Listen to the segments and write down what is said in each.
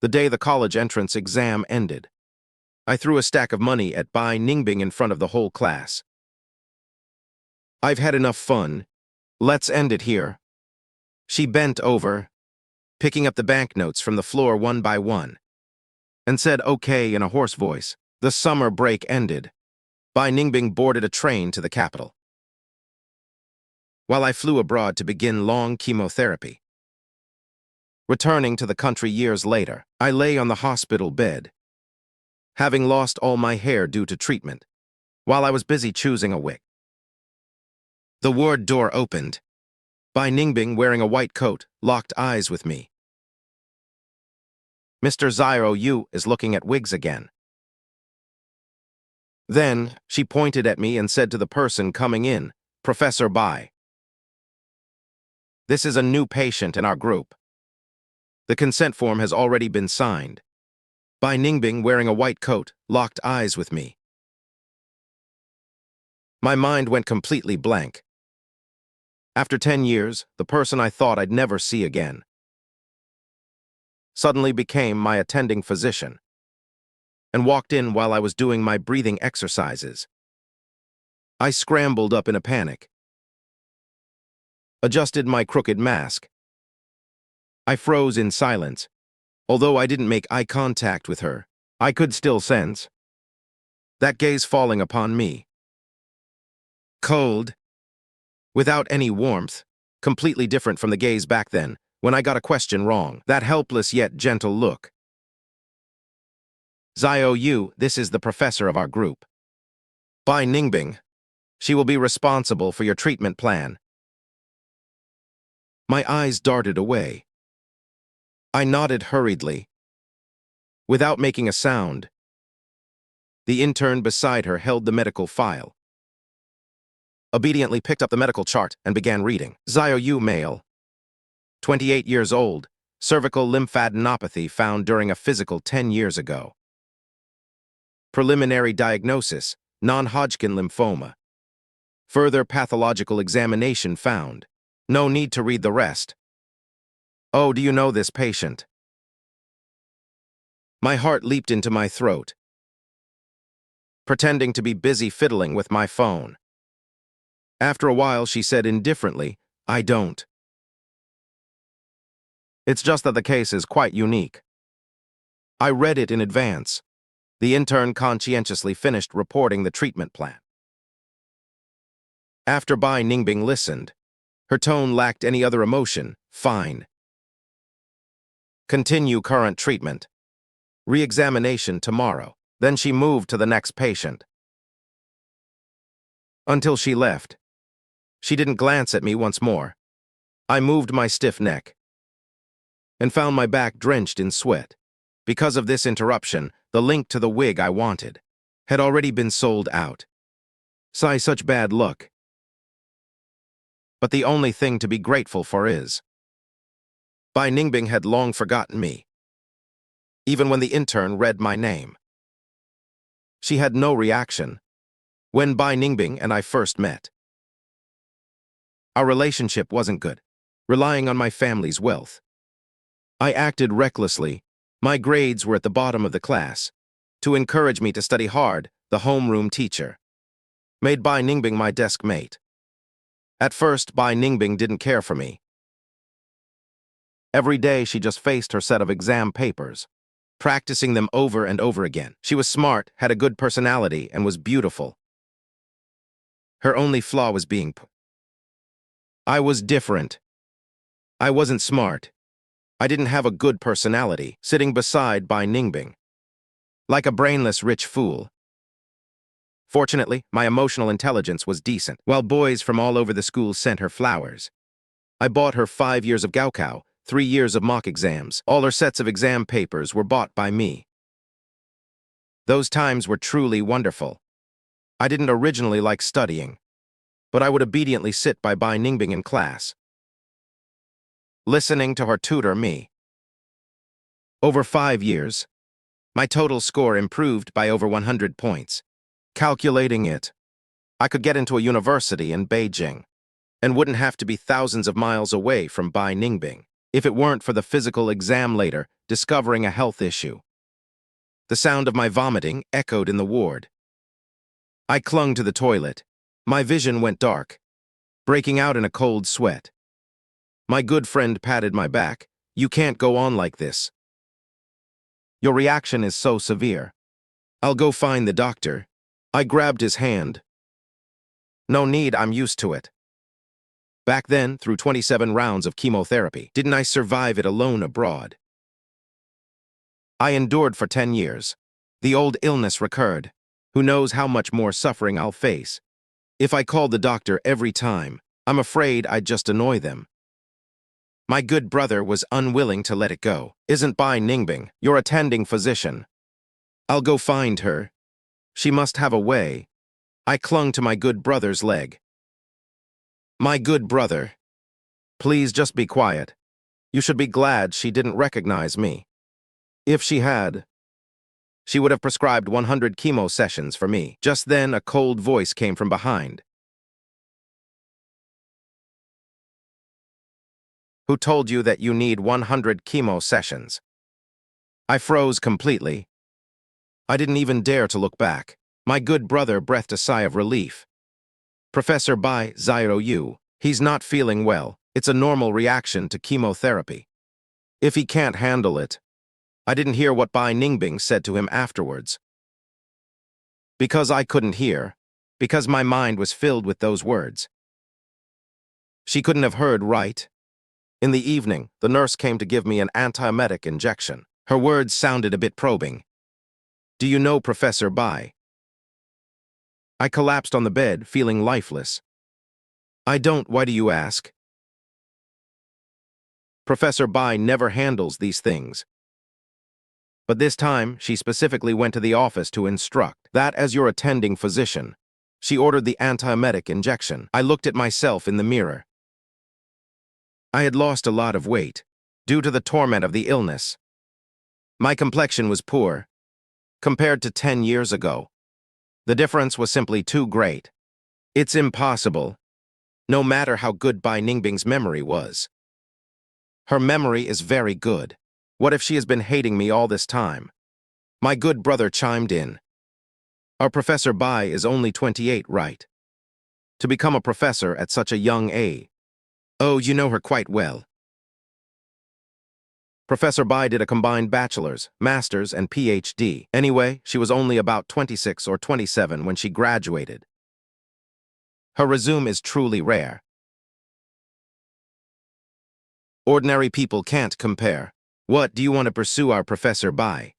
The day the college entrance exam ended, I threw a stack of money at Bai Ningbing in front of the whole class. "I've had enough fun. Let's end it here." She bent over, picking up the banknotes from the floor one by one, and said okay in a hoarse voice. The summer break ended. Bai Ningbing boarded a train to the capital, while I flew abroad to begin long chemotherapy. Returning to the country years later, I lay on the hospital bed, having lost all my hair due to treatment, while I was busy choosing a wig. The ward door opened. Bai Ningbing, wearing a white coat, locked eyes with me. "Mr. Xiao Yu is looking at wigs again." Then, she pointed at me and said to the person coming in, "Professor Bai, this is a new patient in our group. The consent form has already been signed." Bai Ningbing, wearing a white coat, locked eyes with me. My mind went completely blank. After 10 years, the person I thought I'd never see again suddenly became my attending physician and walked in while I was doing my breathing exercises. I scrambled up in a panic, adjusted my crooked mask. I froze in silence. Although I didn't make eye contact with her, I could still sense that gaze falling upon me. Cold, without any warmth, completely different from the gaze back then, when I got a question wrong. That helpless yet gentle look. "Xiao Yu, this is the professor of our group. Bai Ningbing. She will be responsible for your treatment plan." My eyes darted away. I nodded hurriedly, without making a sound. The intern beside her held the medical file, obediently picked up the medical chart and began reading. "Xiao Yu, male, 28 years old, cervical lymphadenopathy found during a physical 10 years ago. Preliminary diagnosis, Non-Hodgkin lymphoma. Further pathological examination found." No need to read the rest. "Oh, do you know this patient?" My heart leaped into my throat, pretending to be busy fiddling with my phone. After a while, she said indifferently, "I don't. It's just that the case is quite unique." I read it in advance. The intern conscientiously finished reporting the treatment plan. After Bai Ningbing listened, her tone lacked any other emotion. "Fine. Continue current treatment. Re-examination tomorrow." Then she moved to the next patient. Until she left, she didn't glance at me once more. I moved my stiff neck and found my back drenched in sweat. Because of this interruption, the link to the wig I wanted had already been sold out. Sigh, such bad luck. But the only thing to be grateful for is Bai Ningbing had long forgotten me, even when the intern read my name. She had no reaction when Bai Ningbing and I first met. Our relationship wasn't good, relying on my family's wealth. I acted recklessly. My grades were at the bottom of the class. To encourage me to study hard, the homeroom teacher made Bai Ningbing my desk mate. At first, Bai Ningbing didn't care for me. Every day, she just faced her set of exam papers, practicing them over and over again. She was smart, had a good personality, and was beautiful. Her only flaw was being I was different. I wasn't smart. I didn't have a good personality, sitting beside Bai Ningbing, like a brainless rich fool. Fortunately, my emotional intelligence was decent. While boys from all over the school sent her flowers, I bought her 5 years of gaokao, 3 years of mock exams. All her sets of exam papers were bought by me. Those times were truly wonderful. I didn't originally like studying, but I would obediently sit by Bai Ningbing in class, listening to her tutor me. Over 5 years, my total score improved by over 100 points. Calculating it, I could get into a university in Beijing and wouldn't have to be thousands of miles away from Bai Ningbing. if it weren't for the physical exam later, discovering a health issue. The sound of my vomiting echoed in the ward. I clung to the toilet. My vision went dark, breaking out in a cold sweat. My good friend patted my back. You can't go on like this. Your reaction is so severe. I'll go find the doctor. I grabbed his hand. No need, I'm used to it. Back then, through 27 rounds of chemotherapy, didn't I survive it alone abroad? I endured for 10 years. The old illness recurred. Who knows how much more suffering I'll face? If I called the doctor every time, I'm afraid I'd just annoy them. My good brother was unwilling to let it go. Isn't Bai Ningbing, your attending physician? I'll go find her. She must have a way. I clung to my good brother's leg. My good brother. Please just be quiet. You should be glad she didn't recognize me. If she had, she would have prescribed 100 chemo sessions for me. Just then, a cold voice came from behind. Who told you that you need 100 chemo sessions? I froze completely. I didn't even dare to look back. My good brother breathed a sigh of relief. Professor Bai, Xiao Yu, he's not feeling well. It's a normal reaction to chemotherapy. If he can't handle it. I didn't hear what Bai Ningbing said to him afterwards. Because I couldn't hear. Because my mind was filled with those words. She couldn't have heard right. In the evening, the nurse came to give me an antiemetic injection. Her words sounded a bit probing. Do you know Professor Bai? I collapsed on the bed, feeling lifeless. I don't, why do you ask? Professor Bai never handles these things. But this time, she specifically went to the office to instruct that as your attending physician, she ordered the antiemetic injection. I looked at myself in the mirror. I had lost a lot of weight due to the torment of the illness. My complexion was poor compared to 10 years ago. The difference was simply too great. It's impossible, no matter how good Bai Ningbing's memory was. Her memory is very good. What if she has been hating me all this time? My good brother chimed in. Our Professor Bai is only 28, right? To become a professor at such a young age. Oh, you know her quite well. Professor Bai did a combined bachelor's, master's, and PhD. Anyway, she was only about 26 or 27 when she graduated. Her resume is truly rare. Ordinary people can't compare. What do you want to pursue our Professor Bai?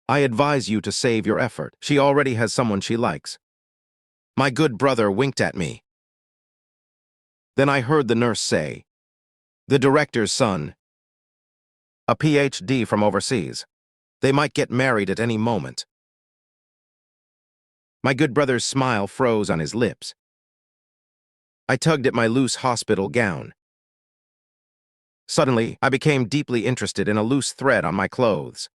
I advise you to save your effort. She already has someone she likes. My good brother winked at me. Then I heard the nurse say, the director's son, a PhD from overseas. They might get married at any moment. My good brother's smile froze on his lips. I tugged at my loose hospital gown. Suddenly, I became deeply interested in a loose thread on my clothes.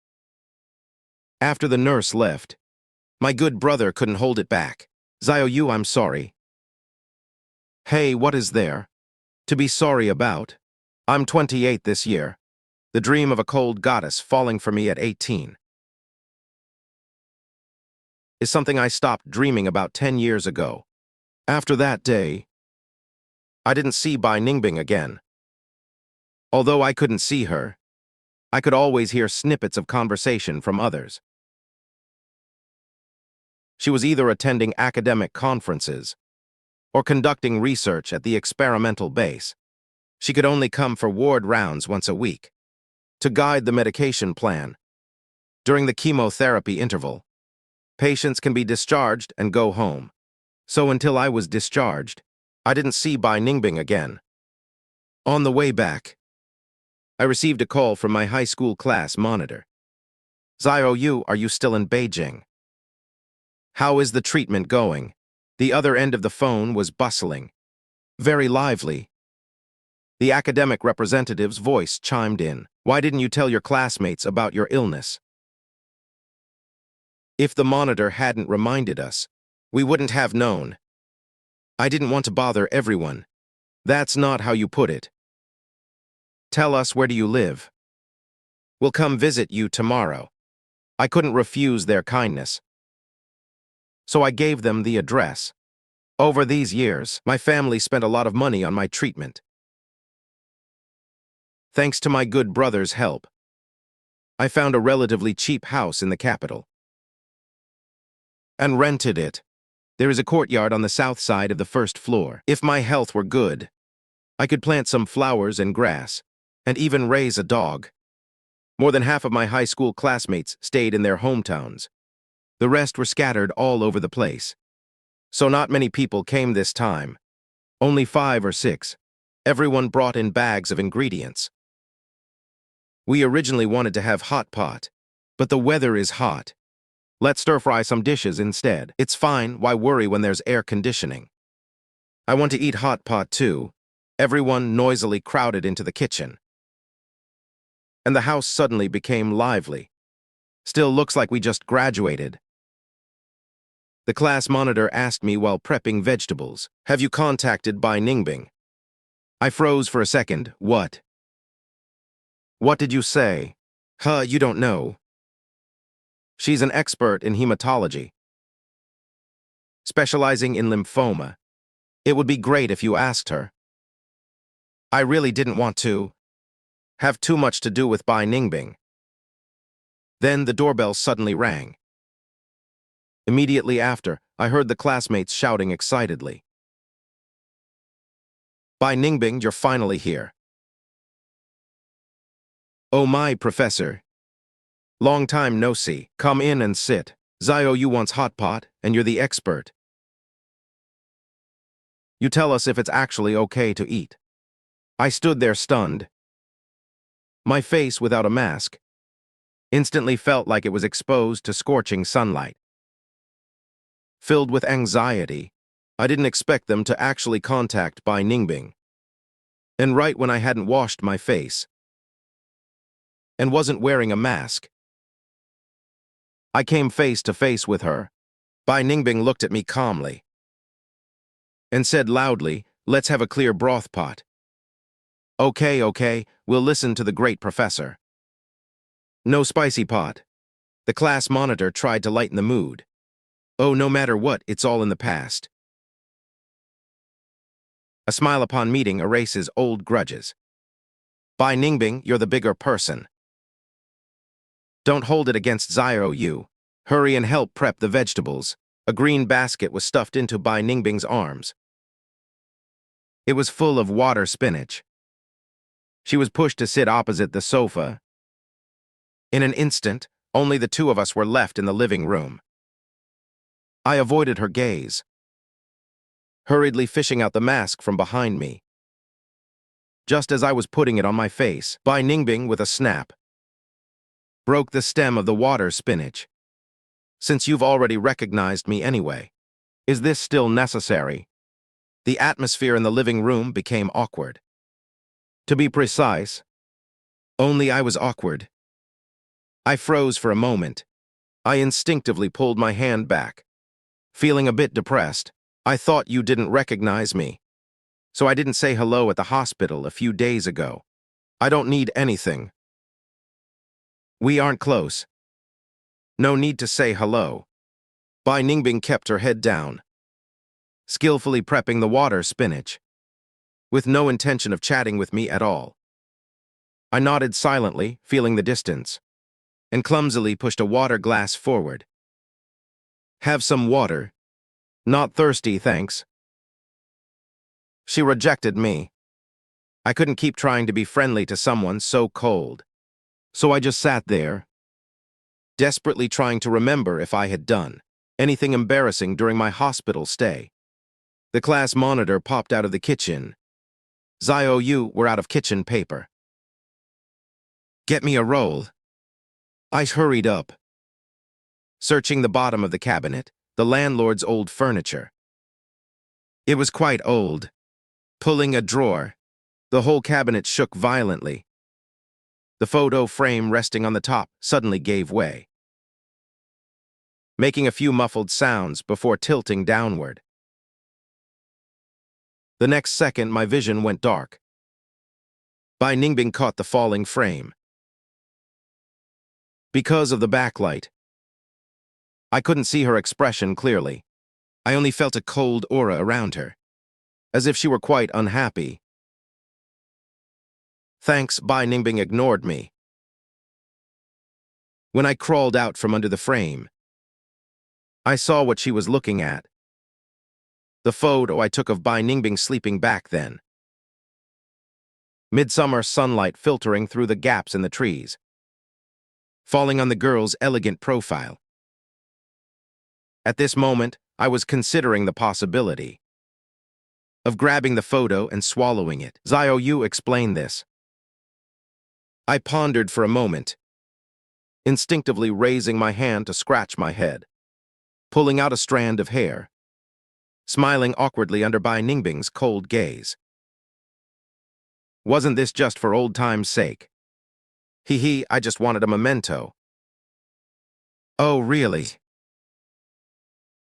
After the nurse left, my good brother couldn't hold it back. Xiao Yu, I'm sorry. Hey, what is there to be sorry about? I'm 28 this year. The dream of a cold goddess falling for me at 18 is something I stopped dreaming about 10 years ago. After that day, I didn't see Bai Ningbing again. Although I couldn't see her, I could always hear snippets of conversation from others. She was either attending academic conferences or conducting research at the experimental base. She could only come for ward rounds once a week to guide the medication plan. During the chemotherapy interval, patients can be discharged and go home. So until I was discharged, I didn't see Bai Ningbing again. On the way back, I received a call from my high school class monitor. Xiao Yu, are you still in Beijing? How is the treatment going? The other end of the phone was bustling, very lively. The academic representative's voice chimed in. Why didn't you tell your classmates about your illness? If the monitor hadn't reminded us, we wouldn't have known. I didn't want to bother everyone. That's not how you put it. Tell us, where do you live? We'll come visit you tomorrow. I couldn't refuse their kindness, so I gave them the address. Over these years, my family spent a lot of money on my treatment. Thanks to my good brother's help, I found a relatively cheap house in the capital and rented it. There is a courtyard on the south side of the first floor. If my health were good, I could plant some flowers and grass, and even raise a dog. More than half of my high school classmates stayed in their hometowns. The rest were scattered all over the place. So not many people came this time. Only 5 or 6. Everyone brought in bags of ingredients. We originally wanted to have hot pot, but the weather is hot. Let's stir-fry some dishes instead. It's fine, why worry when there's air conditioning? I want to eat hot pot too. Everyone noisily crowded into the kitchen, and the house suddenly became lively. Still looks like we just graduated. The class monitor asked me while prepping vegetables, "Have you contacted Bai Ningbing?" I froze for a second. What? What did you say? You don't know. She's an expert in hematology, specializing in lymphoma. It would be great if you asked her. I really didn't want to have too much to do with Bai Ningbing. Then the doorbell suddenly rang. Immediately after, I heard the classmates shouting excitedly, "Bai Ningbing, you're finally here." "Oh my, Professor. Long time no see. Come in and sit. Xiao Yu wants hot pot, and you're the expert. You tell us if it's actually okay to eat." I stood there stunned. My face, without a mask, instantly felt like it was exposed to scorching sunlight. Filled with anxiety, I didn't expect them to actually contact Bai Ningbing. And right when I hadn't washed my face and wasn't wearing a mask, I came face to face with her. Bai Ningbing looked at me calmly and said loudly, "Let's have a clear broth pot." Okay, we'll listen to the great professor. No spicy pot. The class monitor tried to lighten the mood. Oh, no matter what, it's all in the past. A smile upon meeting erases old grudges. Bai Ningbing, you're the bigger person. Don't hold it against Xiao Yu. Hurry and help prep the vegetables. A green basket was stuffed into Bai Ningbing's arms. It was full of water spinach. She was pushed to sit opposite the sofa. In an instant, only the two of us were left in the living room. I avoided her gaze, hurriedly fishing out the mask from behind me. Just as I was putting it on my face, Bai Ningbing, with a snap, broke the stem of the water spinach. "Since you've already recognized me anyway, is this still necessary?" The atmosphere in the living room became awkward. To be precise, only I was awkward. I froze for a moment. I instinctively pulled my hand back, feeling a bit depressed. "I thought you didn't recognize me, so I didn't say hello at the hospital a few days ago. I don't need anything. We aren't close. No need to say hello." Bai Ningbing kept her head down, skillfully prepping the water spinach, with no intention of chatting with me at all. I nodded silently, feeling the distance, and clumsily pushed a water glass forward. "Have some water." "Not thirsty, thanks." She rejected me. I couldn't keep trying to be friendly to someone so cold. So I just sat there, desperately trying to remember if I had done anything embarrassing during my hospital stay. The class monitor popped out of the kitchen. "Xiao Yu, we're out of kitchen paper. Get me a roll." I hurried up, searching the bottom of the cabinet, the landlord's old furniture. It was quite old. Pulling a drawer, the whole cabinet shook violently. The photo frame resting on the top suddenly gave way, making a few muffled sounds before tilting downward. The next second, my vision went dark. Bai Ningbing caught the falling frame. Because of the backlight, I couldn't see her expression clearly. I only felt a cold aura around her, as if she were quite unhappy. Thanks, Bai Ningbing ignored me. When I crawled out from under the frame, I saw what she was looking at. The photo I took of Bai Ningbing sleeping back then. Midsummer sunlight filtering through the gaps in the trees, falling on the girl's elegant profile. At this moment, I was considering the possibility of grabbing the photo and swallowing it. Xiao Yu explained this. I pondered for a moment, instinctively raising my hand to scratch my head, pulling out a strand of hair, smiling awkwardly under Bai Ningbing's cold gaze. Wasn't this just for old time's sake? Hee, I just wanted a memento. Oh, really?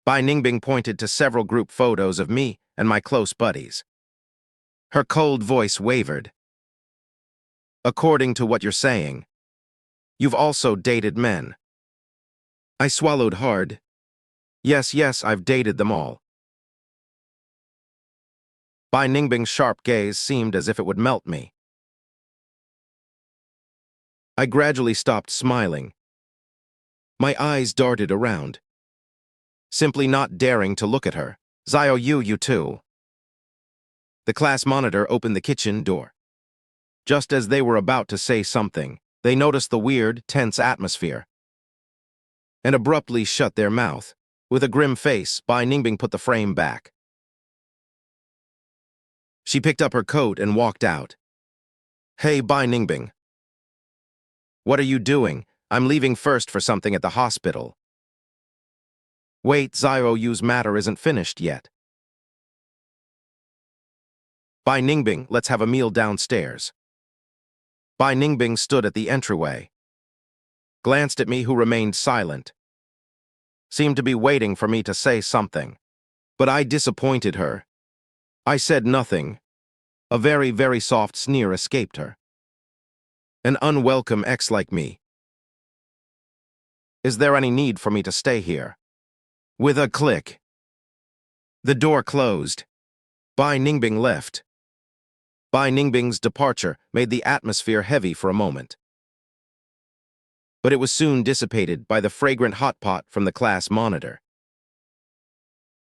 Bai Ningbing pointed to several group photos of me and my close buddies. Her cold voice wavered. According to what you're saying, you've also dated men. I swallowed hard. Yes, I've dated them all. Bai Ningbing's sharp gaze seemed as if it would melt me. I gradually stopped smiling. My eyes darted around, simply not daring to look at her. Xiao Yu, you too. The class monitor opened the kitchen door. Just as they were about to say something, they noticed the weird, tense atmosphere and abruptly shut their mouth. With a grim face, Bai Ningbing put the frame back. She picked up her coat and walked out. Hey, Bai Ningbing. What are you doing? I'm leaving first for something at the hospital. Wait, Xiao Yu's matter isn't finished yet. Bai Ningbing, let's have a meal downstairs. Bai Ningbing stood at the entryway, glanced at me, who remained silent, seemed to be waiting for me to say something. But I disappointed her. I said nothing. A very, very soft sneer escaped her. An unwelcome ex like me. Is there any need for me to stay here? With a click, the door closed. Bai Ningbing left. Bai Ningbing's departure made the atmosphere heavy for a moment, but it was soon dissipated by the fragrant hot pot from the class monitor.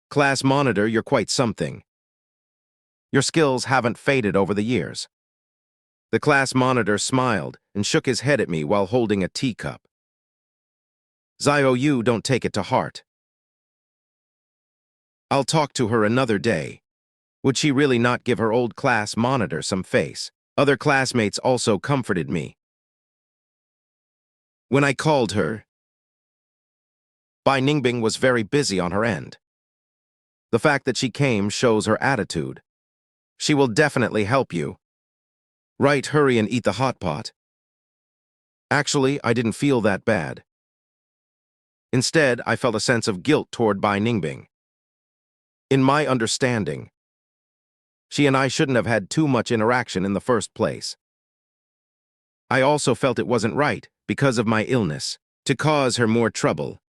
Class monitor, you're quite something. Your skills haven't faded over the years. The class monitor smiled and shook his head at me while holding a teacup. Xiao Yu, don't take it to heart. I'll talk to her another day. Would she really not give her old class monitor some face? Other classmates also comforted me. When I called her, Bai Ningbing was very busy on her end. The fact that she came shows her attitude. She will definitely help you. Right, hurry and eat the hot pot. Actually, I didn't feel that bad. Instead, I felt a sense of guilt toward Bai Ningbing. In my understanding, she and I shouldn't have had too much interaction in the first place. I also felt it wasn't right, because of my illness, to cause her more trouble.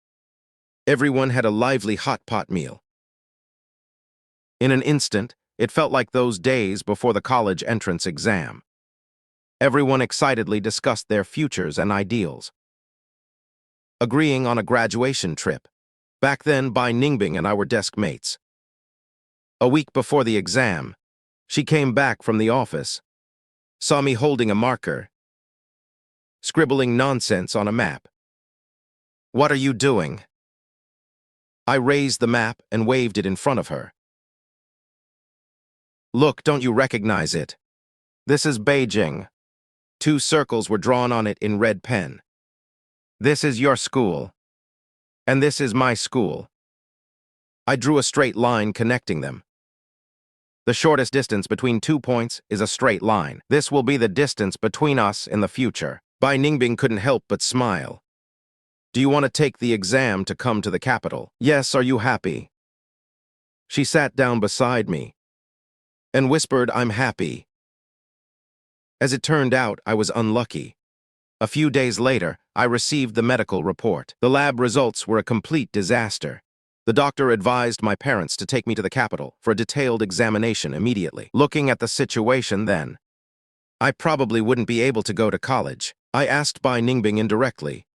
Everyone had a lively hot pot meal. In an instant, it felt like those days before the college entrance exam. Everyone excitedly discussed their futures and ideals, agreeing on a graduation trip. Back then, Bai Ningbing and I were desk mates. A week before the exam, she came back from the office, saw me holding a marker, scribbling nonsense on a map. What are you doing? I raised the map and waved it in front of her. Look, don't you recognize it? This is Beijing. 2 circles were drawn on it in red pen. This is your school, and this is my school. I drew a straight line connecting them. The shortest distance between 2 points is a straight line. This will be the distance between us in the future. Bai Ningbing couldn't help but smile. Do you want to take the exam to come to the capital? Yes, are you happy? She sat down beside me and whispered, I'm happy. As it turned out, I was unlucky. A few days later, I received the medical report. The lab results were a complete disaster. The doctor advised my parents to take me to the capital for a detailed examination immediately. Looking at the situation then, I probably wouldn't be able to go to college. I asked Bai Ningbing indirectly.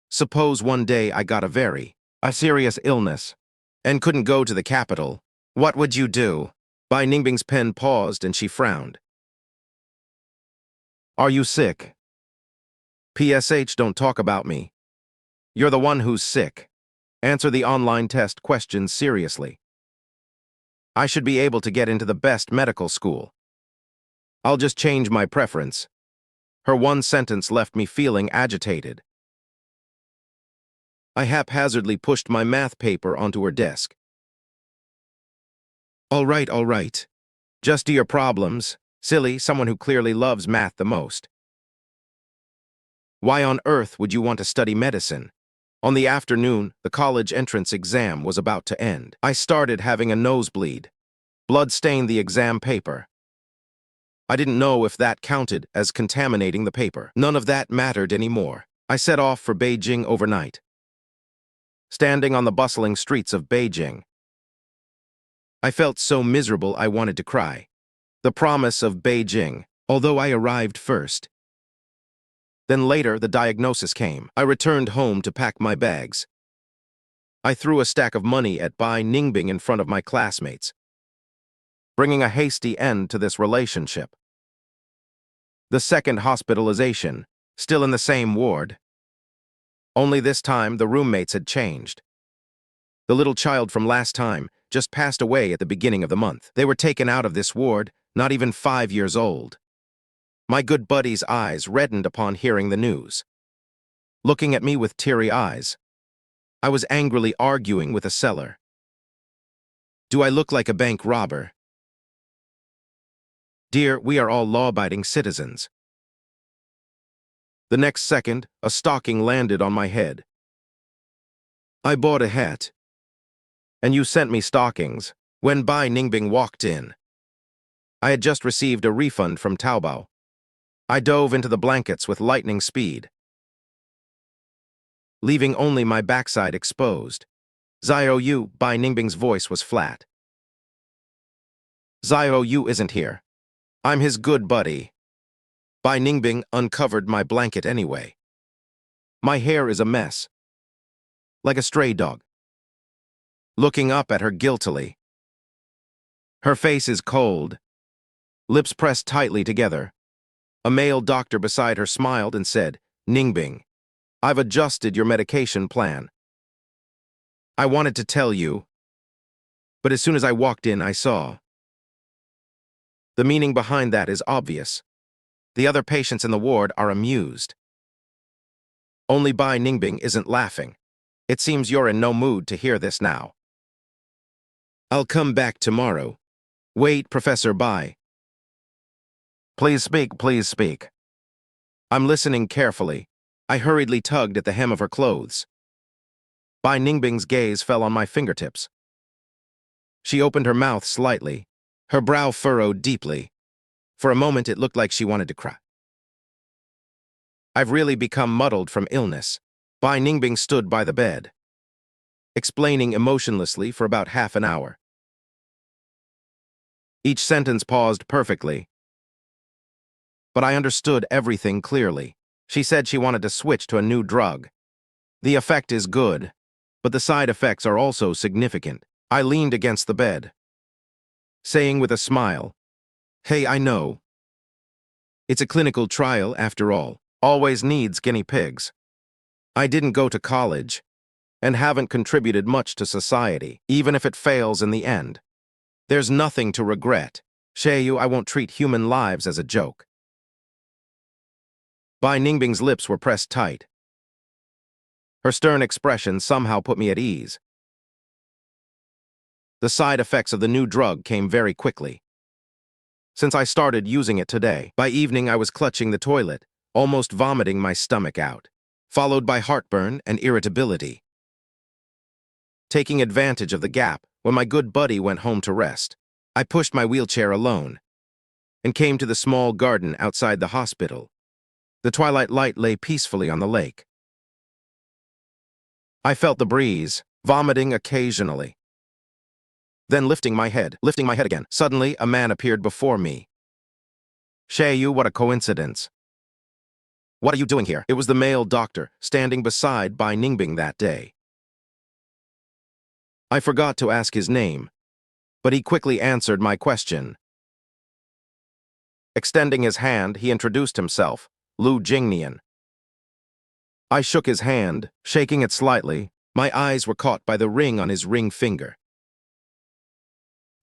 Suppose one day I got a serious illness and couldn't go to the capital. What would you do? Bai Ningbing's pen paused and she frowned. Are you sick? PSH, don't talk about me. You're the one who's sick. Answer the online test questions seriously. I should be able to get into the best medical school. I'll just change my preference. Her one sentence left me feeling agitated. I haphazardly pushed my math paper onto her desk. All right. Just do your problems. Silly, someone who clearly loves math the most. Why on earth would you want to study medicine? On the afternoon, the college entrance exam was about to end. I started having a nosebleed. Blood stained the exam paper. I didn't know if that counted as contaminating the paper. None of that mattered anymore. I set off for Beijing overnight. Standing on the bustling streets of Beijing, I felt so miserable I wanted to cry. The promise of Beijing, although I arrived first. Then later, the diagnosis came. I returned home to pack my bags. I threw a stack of money at Bai Ningbing in front of my classmates, bringing a hasty end to this relationship. The second hospitalization, still in the same ward. Only this time, the roommates had changed. The little child from last time just passed away at the beginning of the month. They were taken out of this ward, not even 5 years old. My good buddy's eyes reddened upon hearing the news. Looking at me with teary eyes, I was angrily arguing with a seller. Do I look like a bank robber? Dear, we are all law-abiding citizens. The next second, a stocking landed on my head. I bought a hat. And you sent me stockings. When Bai Ningbing walked in, I had just received a refund from Taobao. I dove into the blankets with lightning speed, leaving only my backside exposed. Xiao Yu, Bai Ningbing's voice was flat. Xiao Yu isn't here. I'm his good buddy. Bai Ningbing uncovered my blanket anyway. My hair is a mess, like a stray dog. Looking up at her guiltily. Her face is cold, lips pressed tightly together. A male doctor beside her smiled and said, Ningbing, I've adjusted your medication plan. I wanted to tell you, but as soon as I walked in, I saw. The meaning behind that is obvious. The other patients in the ward are amused. Only Bai Ningbing isn't laughing. It seems you're in no mood to hear this now. I'll come back tomorrow. Wait, Professor Bai. Please speak, please speak. I'm listening carefully. I hurriedly tugged at the hem of her clothes. Bai Ningbing's gaze fell on my fingertips. She opened her mouth slightly, her brow furrowed deeply. For a moment, it looked like she wanted to cry. I've really become muddled from illness. Bai Ningbing stood by the bed, explaining emotionlessly for about half an hour. Each sentence paused perfectly, but I understood everything clearly. She said she wanted to switch to a new drug. The effect is good, but the side effects are also significant. I leaned against the bed, saying with a smile, Hey, I know. It's a clinical trial, after all. Always needs guinea pigs. I didn't go to college, and haven't contributed much to society, even if it fails in the end. There's nothing to regret. Xiao Yu, I won't treat human lives as a joke. Bai Ningbing's lips were pressed tight. Her stern expression somehow put me at ease. The side effects of the new drug came very quickly. Since I started using it today, by evening I was clutching the toilet, almost vomiting my stomach out, followed by heartburn and irritability. Taking advantage of the gap, when my good buddy went home to rest, I pushed my wheelchair alone. and came to the small garden outside the hospital. The twilight light lay peacefully on the lake. I felt the breeze, vomiting occasionally. Then lifting my head again. Suddenly, a man appeared before me. Xiao Yu, what a coincidence. What are you doing here? It was the male doctor, standing beside Bai Ningbing that day. I forgot to ask his name, but he quickly answered my question. Extending his hand, he introduced himself, Lu Jingnian. I shook his hand, shaking it slightly. My eyes were caught by the ring on his ring finger.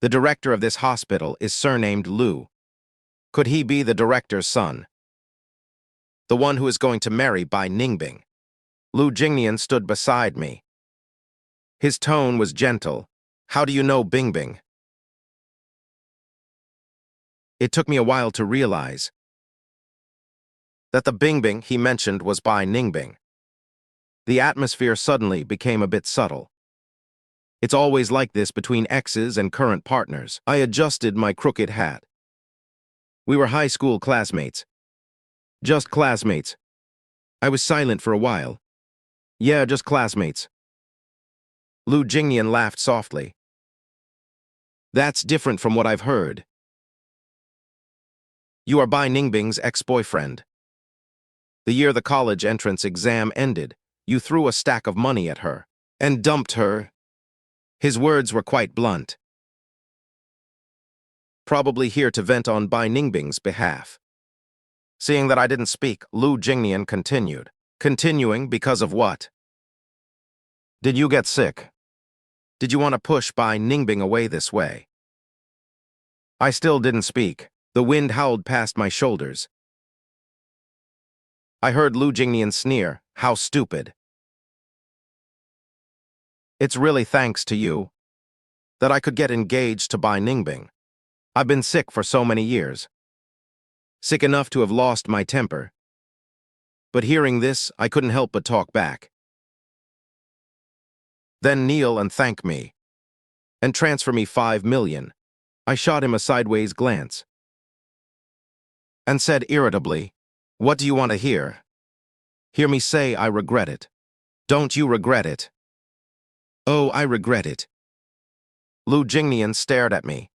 The director of this hospital is surnamed Lu. Could he be the director's son? The one who is going to marry Bai Ningbing? Lu Jingnian stood beside me. His tone was gentle. How do you know Bingbing? It took me a while to realize that the Bingbing he mentioned was Bai Ningbing. The atmosphere suddenly became a bit subtle. It's always like this between exes and current partners. I adjusted my crooked hat. We were high school classmates. Just classmates. I was silent for a while. Yeah, just classmates. Lu Jingnian laughed softly. That's different from what I've heard. You are Bai Ningbing's ex-boyfriend. The year the college entrance exam ended, you threw a stack of money at her and dumped her. His words were quite blunt. Probably here to vent on Bai Ningbing's behalf. Seeing that I didn't speak, Lu Jingnian continued. Continuing because of what? Did you get sick? Did you want to push Bai Ningbing away this way? I still didn't speak. The wind howled past my shoulders. I heard Lu Jingnian sneer, how stupid. It's really thanks to you that I could get engaged to Bai Ningbing. I've been sick for so many years. Sick enough to have lost my temper. But hearing this, I couldn't help but talk back. Then kneel and thank me. And transfer me 5 million. I shot him a sideways glance. And said irritably, what do you want to hear? Hear me say I regret it. Don't you regret it? Oh, I regret it. Lu Jingnian stared at me.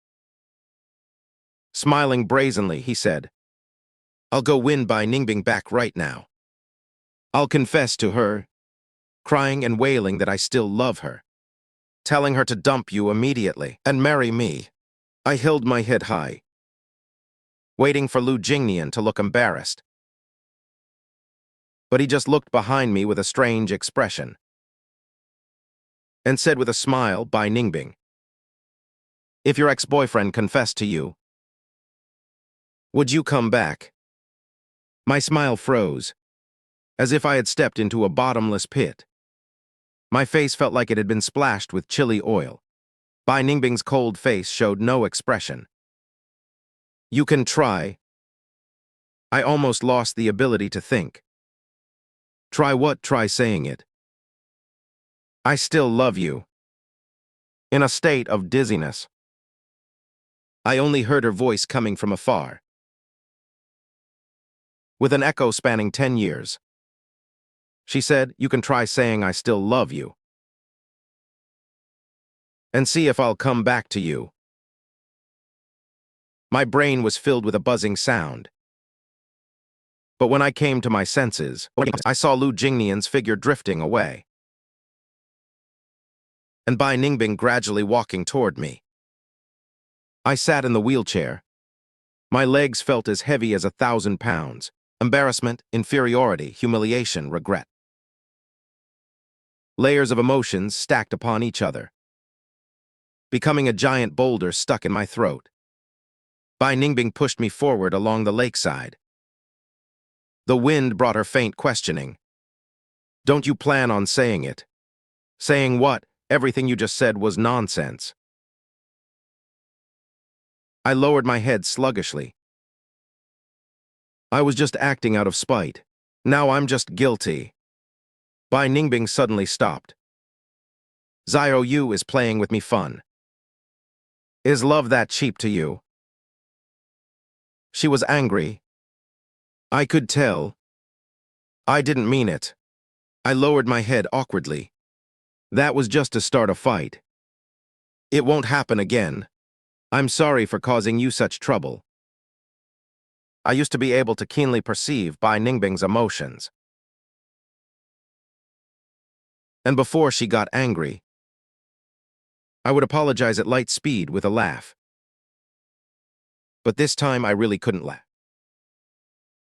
Smiling brazenly, he said, I'll go win Bai Ningbing back right now. I'll confess to her, crying and wailing that I still love her, telling her to dump you immediately and marry me. I held my head high, waiting for Lu Jingnian to look embarrassed. But he just looked behind me with a strange expression and said with a smile, Bai Ningbing, if your ex-boyfriend confessed to you, would you come back? My smile froze, as if I had stepped into a bottomless pit. My face felt like it had been splashed with chili oil. Bai Ningbing's cold face showed no expression. You can try. I almost lost the ability to think. Try what? Try saying it. I still love you. In a state of dizziness. I only heard her voice coming from afar, with an echo spanning 10 years. She said, you can try saying I still love you. And see if I'll come back to you. My brain was filled with a buzzing sound. But when I came to my senses, I saw Lu Jingnian's figure drifting away, and Bai Ningbing gradually walking toward me. I sat in the wheelchair. My legs felt as heavy as 1,000 pounds. Embarrassment, inferiority, humiliation, regret. Layers of emotions stacked upon each other, becoming a giant boulder stuck in my throat. Bai Ningbing pushed me forward along the lakeside. The wind brought her faint questioning. Don't you plan on saying it? Saying what? Everything you just said was nonsense. I lowered my head sluggishly. I was just acting out of spite. Now I'm just guilty. Bai Ningbing suddenly stopped. Xiao Yu is playing with me fun. Is love that cheap to you? She was angry. I could tell. I didn't mean it. I lowered my head awkwardly. That was just to start a fight. It won't happen again. I'm sorry for causing you such trouble. I used to be able to keenly perceive Bai Ningbing's emotions. And before she got angry, I would apologize at light speed with a laugh. But this time I really couldn't laugh.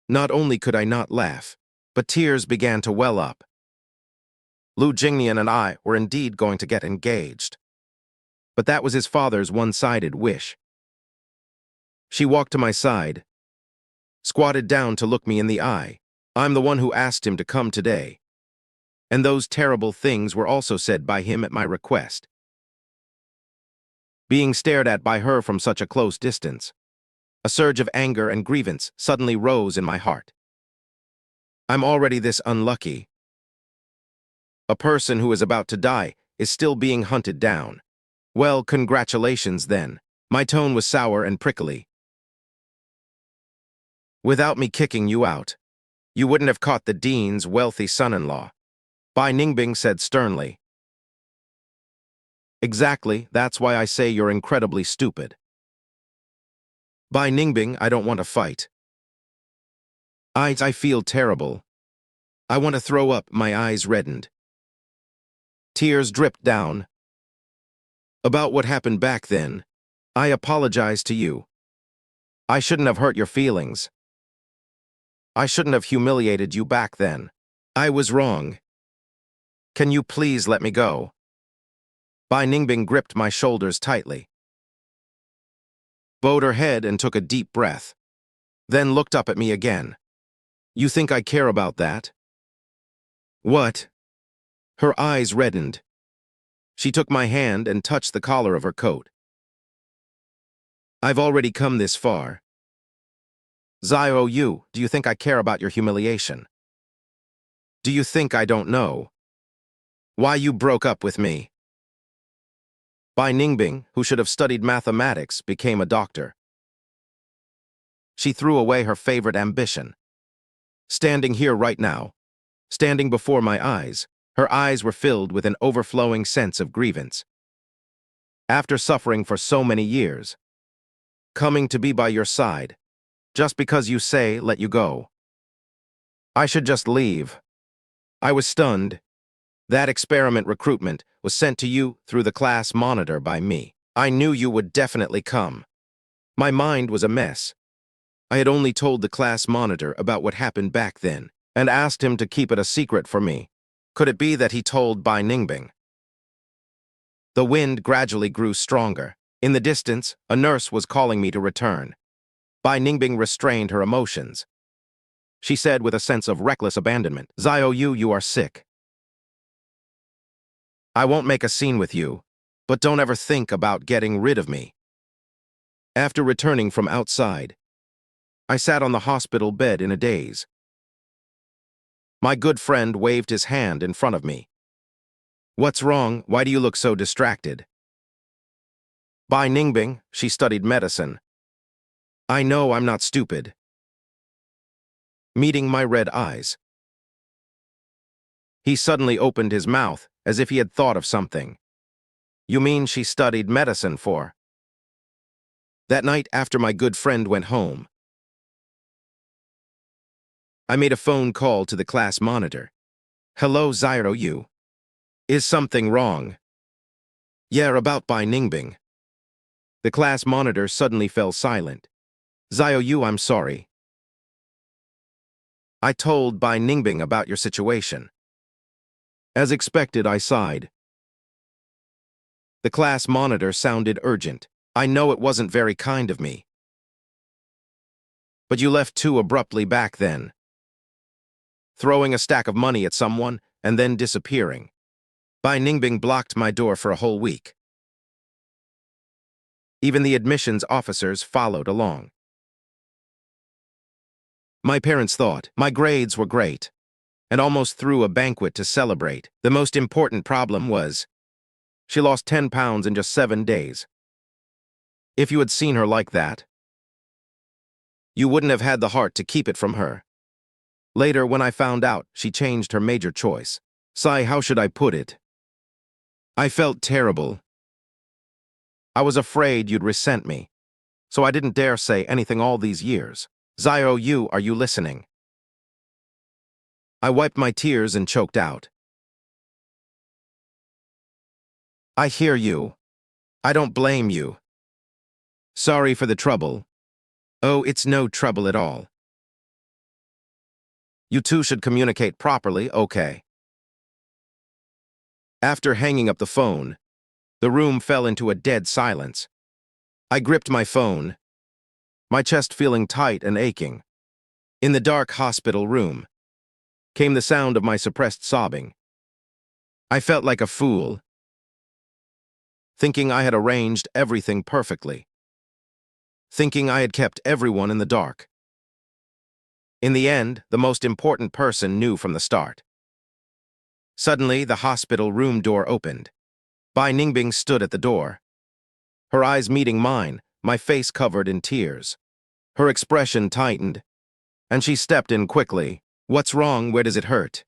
Not only could I not laugh, but tears began to well up. Lu Jingnian and I were indeed going to get engaged. But that was his father's one-sided wish. She walked to my side, squatted down to look me in the eye. I'm the one who asked him to come today. And those terrible things were also said by him at my request. Being stared at by her from such a close distance, a surge of anger and grievance suddenly rose in my heart. I'm already this unlucky. A person who is about to die is still being hunted down. Well, congratulations then. My tone was sour and prickly. Without me kicking you out, you wouldn't have caught the dean's wealthy son-in-law, Bai Ningbing said sternly. Exactly, that's why I say you're incredibly stupid. Bai Ningbing, I don't want to fight. I feel terrible. I want to throw up, my eyes reddened. Tears dripped down. About what happened back then, I apologize to you. I shouldn't have hurt your feelings. I shouldn't have humiliated you back then. I was wrong. Can you please let me go? Bai Ningbing gripped my shoulders tightly, bowed her head and took a deep breath, then looked up at me again. You think I care about that? What? Her eyes reddened. She took my hand and touched the collar of her coat. I've already come this far. Xiao Yu, do you think I care about your humiliation? Do you think I don't know why you broke up with me? Bai Ningbing, who should have studied mathematics, became a doctor. She threw away her favorite ambition. Standing here right now, standing before my eyes, her eyes were filled with an overflowing sense of grievance. After suffering for so many years, coming to be by your side, just because you say, let you go. I should just leave. I was stunned. That experiment recruitment was sent to you through the class monitor by me. I knew you would definitely come. My mind was a mess. I had only told the class monitor about what happened back then and asked him to keep it a secret for me. Could it be that he told Bai Ningbing? The wind gradually grew stronger. In the distance, a nurse was calling me to return. Bai Ningbing restrained her emotions. She said with a sense of reckless abandonment, Xiao Yu, you are sick. I won't make a scene with you, but don't ever think about getting rid of me. After returning from outside, I sat on the hospital bed in a daze. My good friend waved his hand in front of me. What's wrong? Why do you look so distracted? Bai Ningbing, she studied medicine. I know I'm not stupid. Meeting my red eyes. He suddenly opened his mouth as if he had thought of something. You mean she studied medicine for? That night after my good friend went home, I made a phone call to the class monitor. Hello, Xiao Yu. Is something wrong? Yeah, about Bai Ningbing. The class monitor suddenly fell silent. Xiao Yu, I'm sorry. I told Bai Ningbing about your situation. As expected, I sighed. The class monitor sounded urgent. I know it wasn't very kind of me. But you left too abruptly back then. Throwing a stack of money at someone and then disappearing. Bai Ningbing blocked my door for a whole week. Even the admissions officers followed along. My parents thought my grades were great and almost threw a banquet to celebrate. The most important problem was she lost 10 pounds in just 7 days. If you had seen her like that, You wouldn't have had the heart to keep it from her. Later, when I found out, she changed her major choice. Sai, how should I put it? I felt terrible. I was afraid you'd resent me, so I didn't dare say anything all these years. Xiao Yu, are you listening? I wiped my tears and choked out. I hear you. I don't blame you. Sorry for the trouble. Oh, it's no trouble at all. You two should communicate properly, okay? After hanging up the phone, the room fell into a dead silence. I gripped my phone, my chest feeling tight and aching. In the dark hospital room came the sound of my suppressed sobbing. I felt like a fool, thinking I had arranged everything perfectly, thinking I had kept everyone in the dark. In the end, the most important person knew from the start. Suddenly, the hospital room door opened. Bai Ningbing stood at the door, her eyes meeting mine, my face covered in tears. Her expression tightened, and she stepped in quickly. What's wrong? Where does it hurt?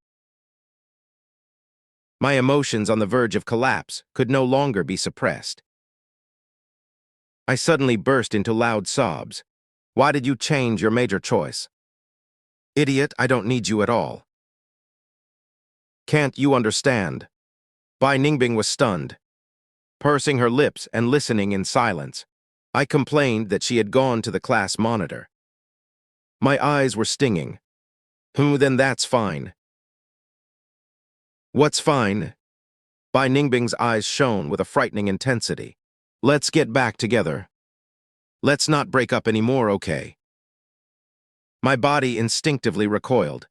My emotions on the verge of collapse could no longer be suppressed. I suddenly burst into loud sobs. Why did you change your major choice? Idiot, I don't need you at all. Can't you understand? Bai Ningbing was stunned, pursing her lips and listening in silence. I complained that she had gone to the class monitor. My eyes were stinging. Then that's fine. What's fine? Bai Ningbing's eyes shone with a frightening intensity. Let's get back together. Let's not break up anymore, okay? My body instinctively recoiled.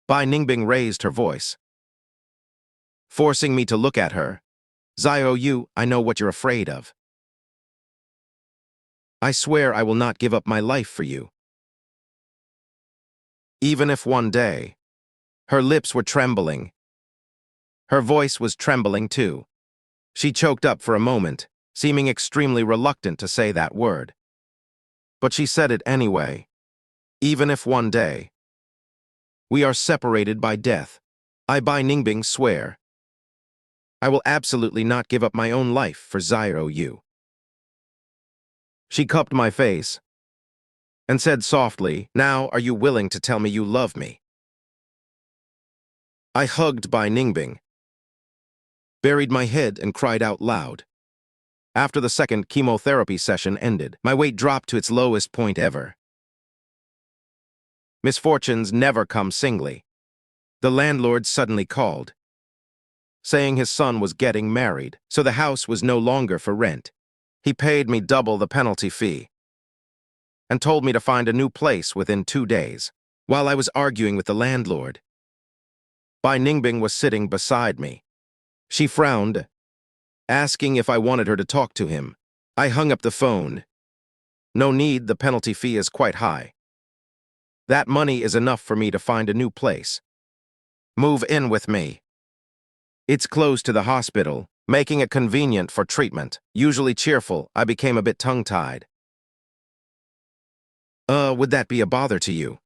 Bai Ningbing raised her voice, forcing me to look at her. Xiao Yu, I know what you're afraid of. I swear I will not give up my life for you. Even if one day. Her lips were trembling. Her voice was trembling too. She choked up for a moment, seeming extremely reluctant to say that word. But she said it anyway. Even if one day. We are separated by death. I, Bai Ningbing, swear. I will absolutely not give up my own life for Xiao Yu. She cupped my face and said softly, now are you willing to tell me you love me? I hugged Bai Ningbing, buried my head and cried out loud. After the second chemotherapy session ended, my weight dropped to its lowest point ever. Misfortunes never come singly. The landlord suddenly called, saying his son was getting married, so the house was no longer for rent. He paid me double the penalty fee and told me to find a new place within 2 days. While I was arguing with the landlord, Bai Ningbing was sitting beside me. She frowned, asking if I wanted her to talk to him. I hung up the phone. No need, the penalty fee is quite high. That money is enough for me to find a new place. Move in with me. It's close to the hospital, making it convenient for treatment. Usually cheerful, I became a bit tongue-tied. Would that be a bother to you?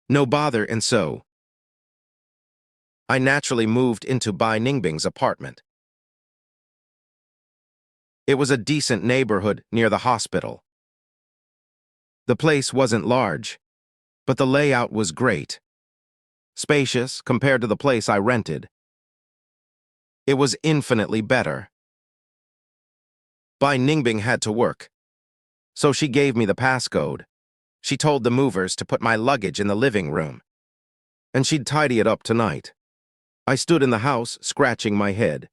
No bother, and so I naturally moved into Bai Ningbing's apartment. It was a decent neighborhood near the hospital. The place wasn't large, but the layout was great. Spacious compared to the place I rented. It was infinitely better. Bai Ningbing had to work, so she gave me the passcode. She told the movers to put my luggage in the living room, and she'd tidy it up tonight. I stood in the house, scratching my head.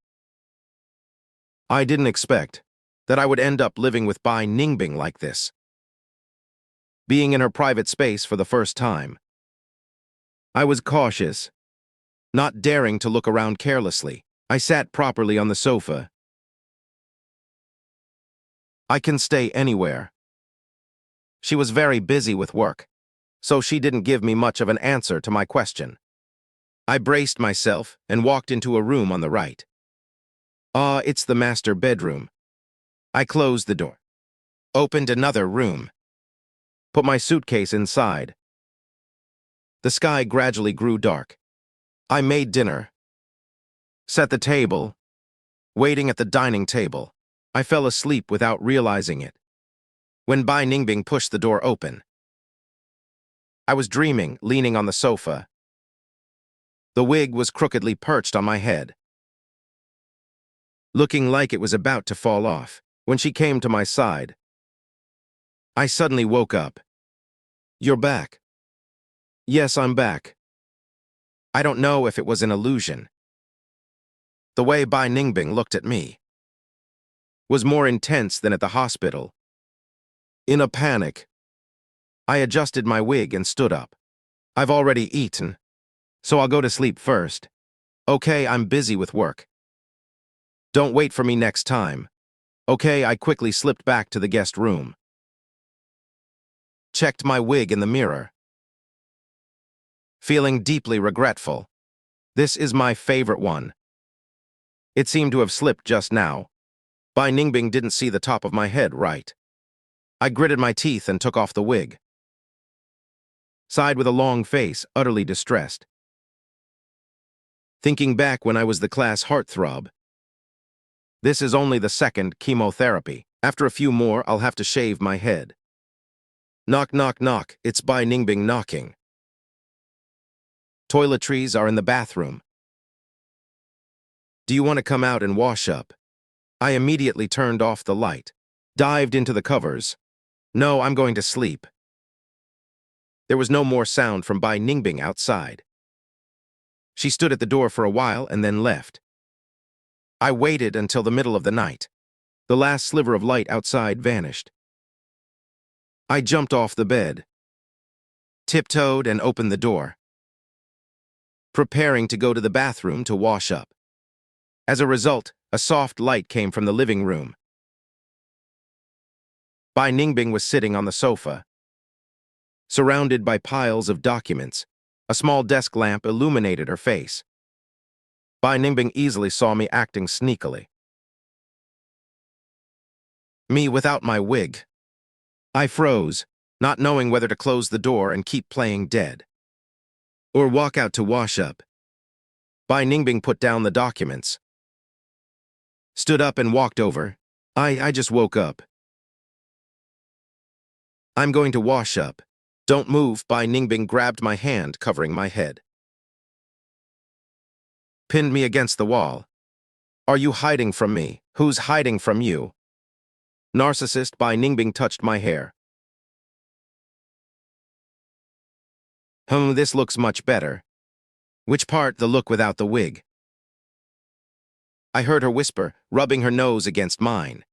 I didn't expect that I would end up living with Bai Ningbing like this. Being in her private space for the first time. I was cautious, not daring to look around carelessly. I sat properly on the sofa. I can stay anywhere. She was very busy with work, so she didn't give me much of an answer to my question. I braced myself and walked into a room on the right. It's the master bedroom. I closed the door, opened another room, put my suitcase inside. The sky gradually grew dark. I made dinner, set the table, waiting at the dining table. I fell asleep without realizing it. When Bai Ningbing pushed the door open, I was dreaming, leaning on the sofa. The wig was crookedly perched on my head, looking like it was about to fall off. When she came to my side, I suddenly woke up. "You're back." "Yes, I'm back." I don't know if it was an illusion. The way Bai Ningbing looked at me was more intense than at the hospital. In a panic, I adjusted my wig and stood up. "I've already eaten, so I'll go to sleep first." "Okay, I'm busy with work." "Don't wait for me next time." "Okay," I quickly slipped back to the guest room. Checked my wig in the mirror, feeling deeply regretful. This is my favorite one. It seemed to have slipped just now. Bai Ningbing didn't see the top of my head right. I gritted my teeth and took off the wig. Sighed with a long face, utterly distressed. Thinking back when I was the class heartthrob, this is only the second chemotherapy. After a few more, I'll have to shave my head. Knock, knock, knock. It's Bai Ningbing knocking. Toiletries are in the bathroom. "Do you want to come out and wash up?" I immediately turned off the light, dived into the covers. "No, I'm going to sleep." There was no more sound from Bai Ningbing outside. She stood at the door for a while and then left. I waited until the middle of the night. The last sliver of light outside vanished. I jumped off the bed, tiptoed and opened the door, preparing to go to the bathroom to wash up. As a result, a soft light came from the living room. Bai Ningbing was sitting on the sofa, surrounded by piles of documents. A small desk lamp illuminated her face. Bai Ningbing easily saw me acting sneakily. Me without my wig. I froze, not knowing whether to close the door and keep playing dead, or walk out to wash up. Bai Ningbing put down the documents, stood up and walked over. I just woke up. "I'm going to wash up." "Don't move." Bai Ningbing grabbed my hand, covering my head, pinned me against the wall. "Are you hiding from me?" "Who's hiding from you?" "Narcissist." Bai Ningbing touched my hair. This looks much better." "Which part?" "The look without the wig." I heard her whisper, rubbing her nose against mine.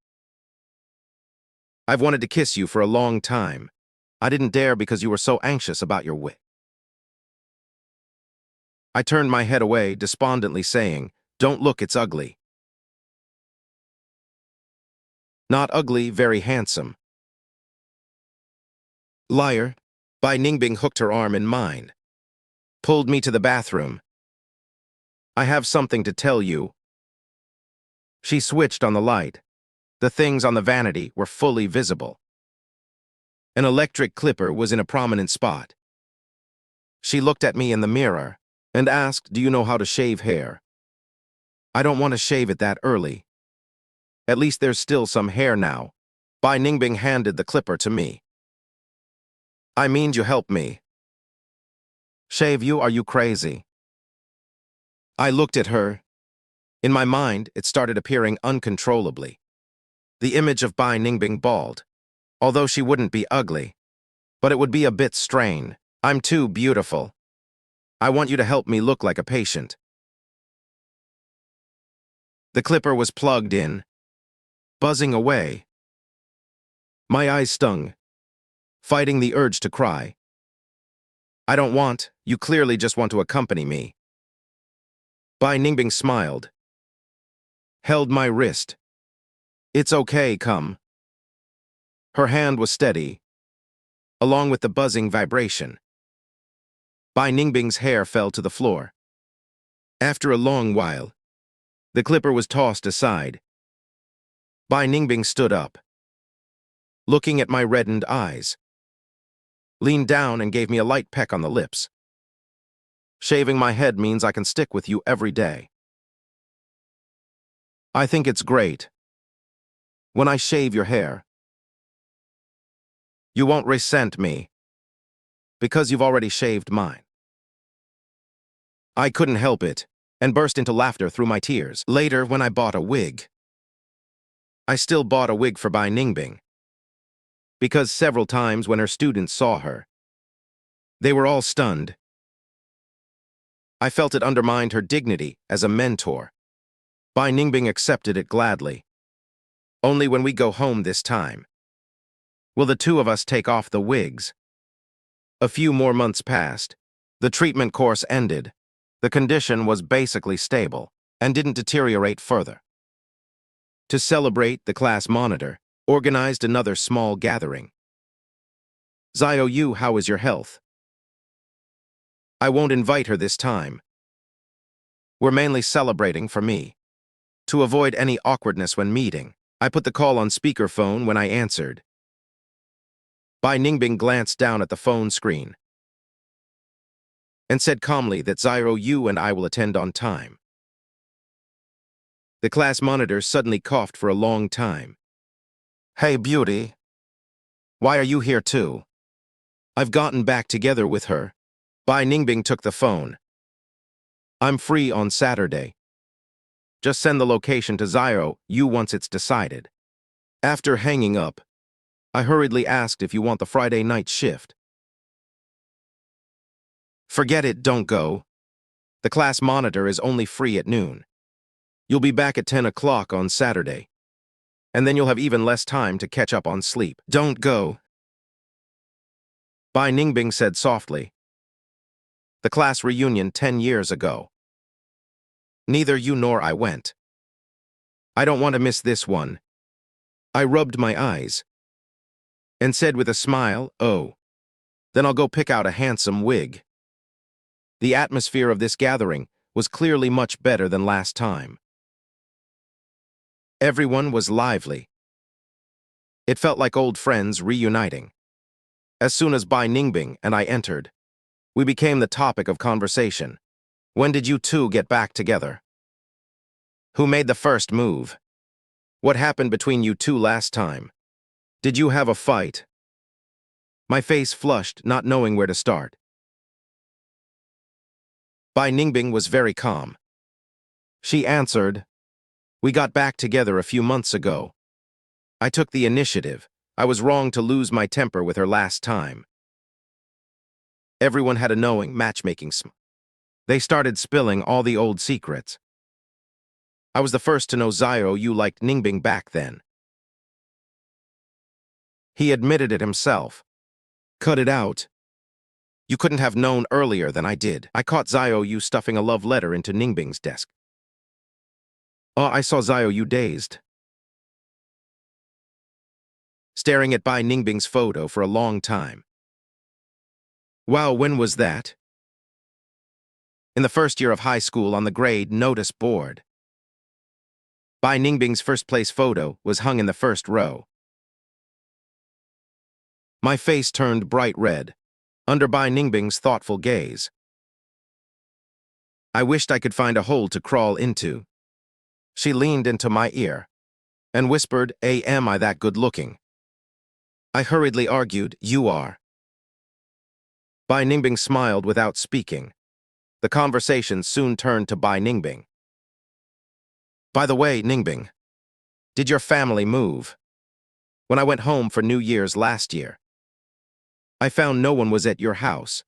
"I've wanted to kiss you for a long time. I didn't dare because you were so anxious about your wig." I turned my head away, despondently saying, "Don't look, it's ugly." "Not ugly, very handsome." "Liar." Bai Ningbing hooked her arm in mine, pulled me to the bathroom. "I have something to tell you." She switched on the light. The things on the vanity were fully visible. An electric clipper was in a prominent spot. She looked at me in the mirror and asked, "Do you know how to shave hair?" "I don't want to shave it that early. At least there's still some hair now." Bai Ningbing handed the clipper to me. "I mean you help me." "Shave you? Are you crazy?" I looked at her. In my mind, it started appearing uncontrollably. The image of Bai Ningbing bald, although she wouldn't be ugly, but it would be a bit strained. "I'm too beautiful. I want you to help me look like a patient." The clipper was plugged in, buzzing away. My eyes stung, fighting the urge to cry. "I don't want, you clearly just want to accompany me." Bai Ningbing smiled, held my wrist. "It's okay, come." Her hand was steady, along with the buzzing vibration. Bai Ningbing's hair fell to the floor. After a long while, the clipper was tossed aside. Bai Ningbing stood up, looking at my reddened eyes, leaned down and gave me a light peck on the lips. Shaving my head means I can stick with you every day. I think it's great. When I shave your hair, you won't resent me, because you've already shaved mine. I couldn't help it, and burst into laughter through my tears. Later, when I bought a wig, I still bought a wig for Bai Ningbing, because several times when her students saw her, they were all stunned. I felt it undermined her dignity as a mentor. Bai Ningbing accepted it gladly. Only when we go home this time will the two of us take off the wigs. A few more months passed. The treatment course ended. The condition was basically stable and didn't deteriorate further. To celebrate, the class monitor organized another small gathering. Xiao Yu, how is your health? I won't invite her this time. We're mainly celebrating for me. To avoid any awkwardness when meeting, I put the call on speakerphone when I answered. Bai Ningbing glanced down at the phone screen and said calmly that Xiao Yu and I will attend on time. The class monitor suddenly coughed for a long time. Hey, beauty. Why are you here too? I've gotten back together with her. Bai Ningbing took the phone. I'm free on Saturday. Just send the location to Xiao Yu once it's decided. After hanging up, I hurriedly asked if you want the Friday night shift. Forget it, don't go. The class monitor is only free at noon. You'll be back at 10 o'clock on Saturday, and then you'll have even less time to catch up on sleep. Don't go. Bai Ningbing said softly. The class reunion 10 years ago. Neither you nor I went. I don't want to miss this one. I rubbed my eyes and said with a smile, oh, then I'll go pick out a handsome wig. The atmosphere of this gathering was clearly much better than last time. Everyone was lively. It felt like old friends reuniting. As soon as Bai Ningbing and I entered, we became the topic of conversation. When did you two get back together? Who made the first move? What happened between you two last time? Did you have a fight? My face flushed, not knowing where to start. Bai Ningbing was very calm. She answered, we got back together a few months ago. I took the initiative. I was wrong to lose my temper with her last time. Everyone had a knowing matchmaking sm. They started spilling all the old secrets. I was the first to know Xiao Yu liked Ningbing back then. He admitted it himself. Cut it out. You couldn't have known earlier than I did. I caught Xiao Yu stuffing a love letter into Ningbing's desk. I saw Xiao Yu dazed, staring at Bai Ningbing's photo for a long time. Wow, when was that? In the first year of high school on the grade notice board. Bai Ningbing's first place photo was hung in the first row. My face turned bright red, under Bai Ningbing's thoughtful gaze. I wished I could find a hole to crawl into. She leaned into my ear and whispered, am I that good-looking? I hurriedly argued, you are. Bai Ningbing smiled without speaking. The conversation soon turned to Bai Ningbing. By the way, Ningbing, did your family move? When I went home for New Year's last year, I found no one was at your house.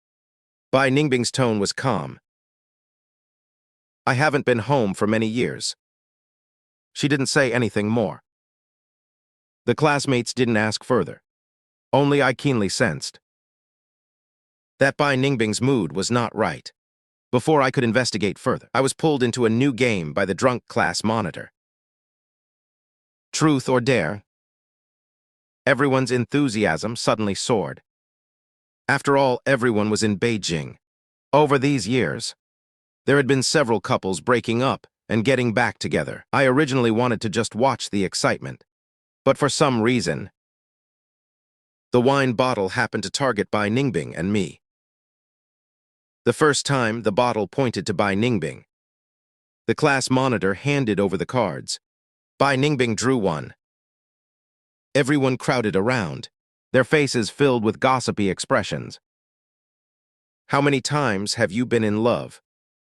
Bai Ningbing's tone was calm. I haven't been home for many years. She didn't say anything more. The classmates didn't ask further. Only I keenly sensed that Bai Ningbing's mood was not right. Before I could investigate further, I was pulled into a new game by the drunk class monitor. Truth or dare? Everyone's enthusiasm suddenly soared. After all, everyone was in Beijing. Over these years, there had been several couples breaking up and getting back together. I originally wanted to just watch the excitement, But for some reason, the wine bottle happened to target Bai Ningbing and me. The first time, the bottle pointed to Bai Ningbing. The class monitor handed over the cards. Bai Ningbing drew one. Everyone crowded around, their faces filled with gossipy expressions. How many times have you been in love?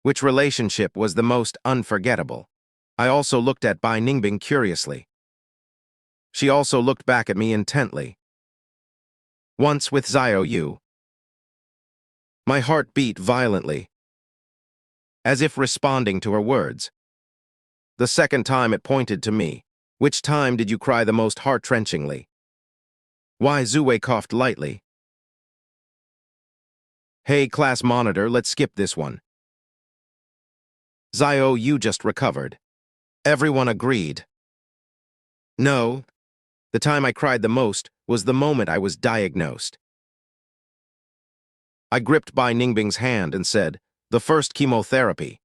Which relationship was the most unforgettable? I also looked at Bai Ningbing curiously. She also looked back at me intently. Once with Xiao Yu. My heart beat violently, as if responding to her words. The second time it pointed to me. Which time did you cry the most heart-wrenchingly? Why? Zue coughed lightly. Hey, class monitor, let's skip this one. Xiao Yu just recovered. Everyone agreed. No, the time I cried the most was the moment I was diagnosed. I gripped Bai Ningbing's hand and said, the first chemotherapy.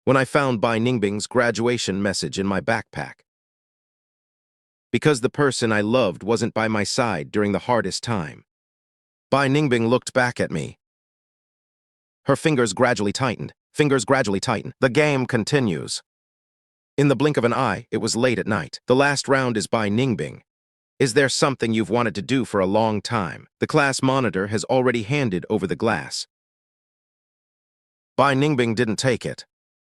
When I found Bai Ningbing's graduation message in my backpack. Because the person I loved wasn't by my side during the hardest time. Bai Ningbing looked back at me. Her fingers gradually tightened. The game continues. In the blink of an eye, it was late at night. The last round is Bai Ningbing. Is there something you've wanted to do for a long time? The class monitor has already handed over the glass. Bai Ningbing didn't take it.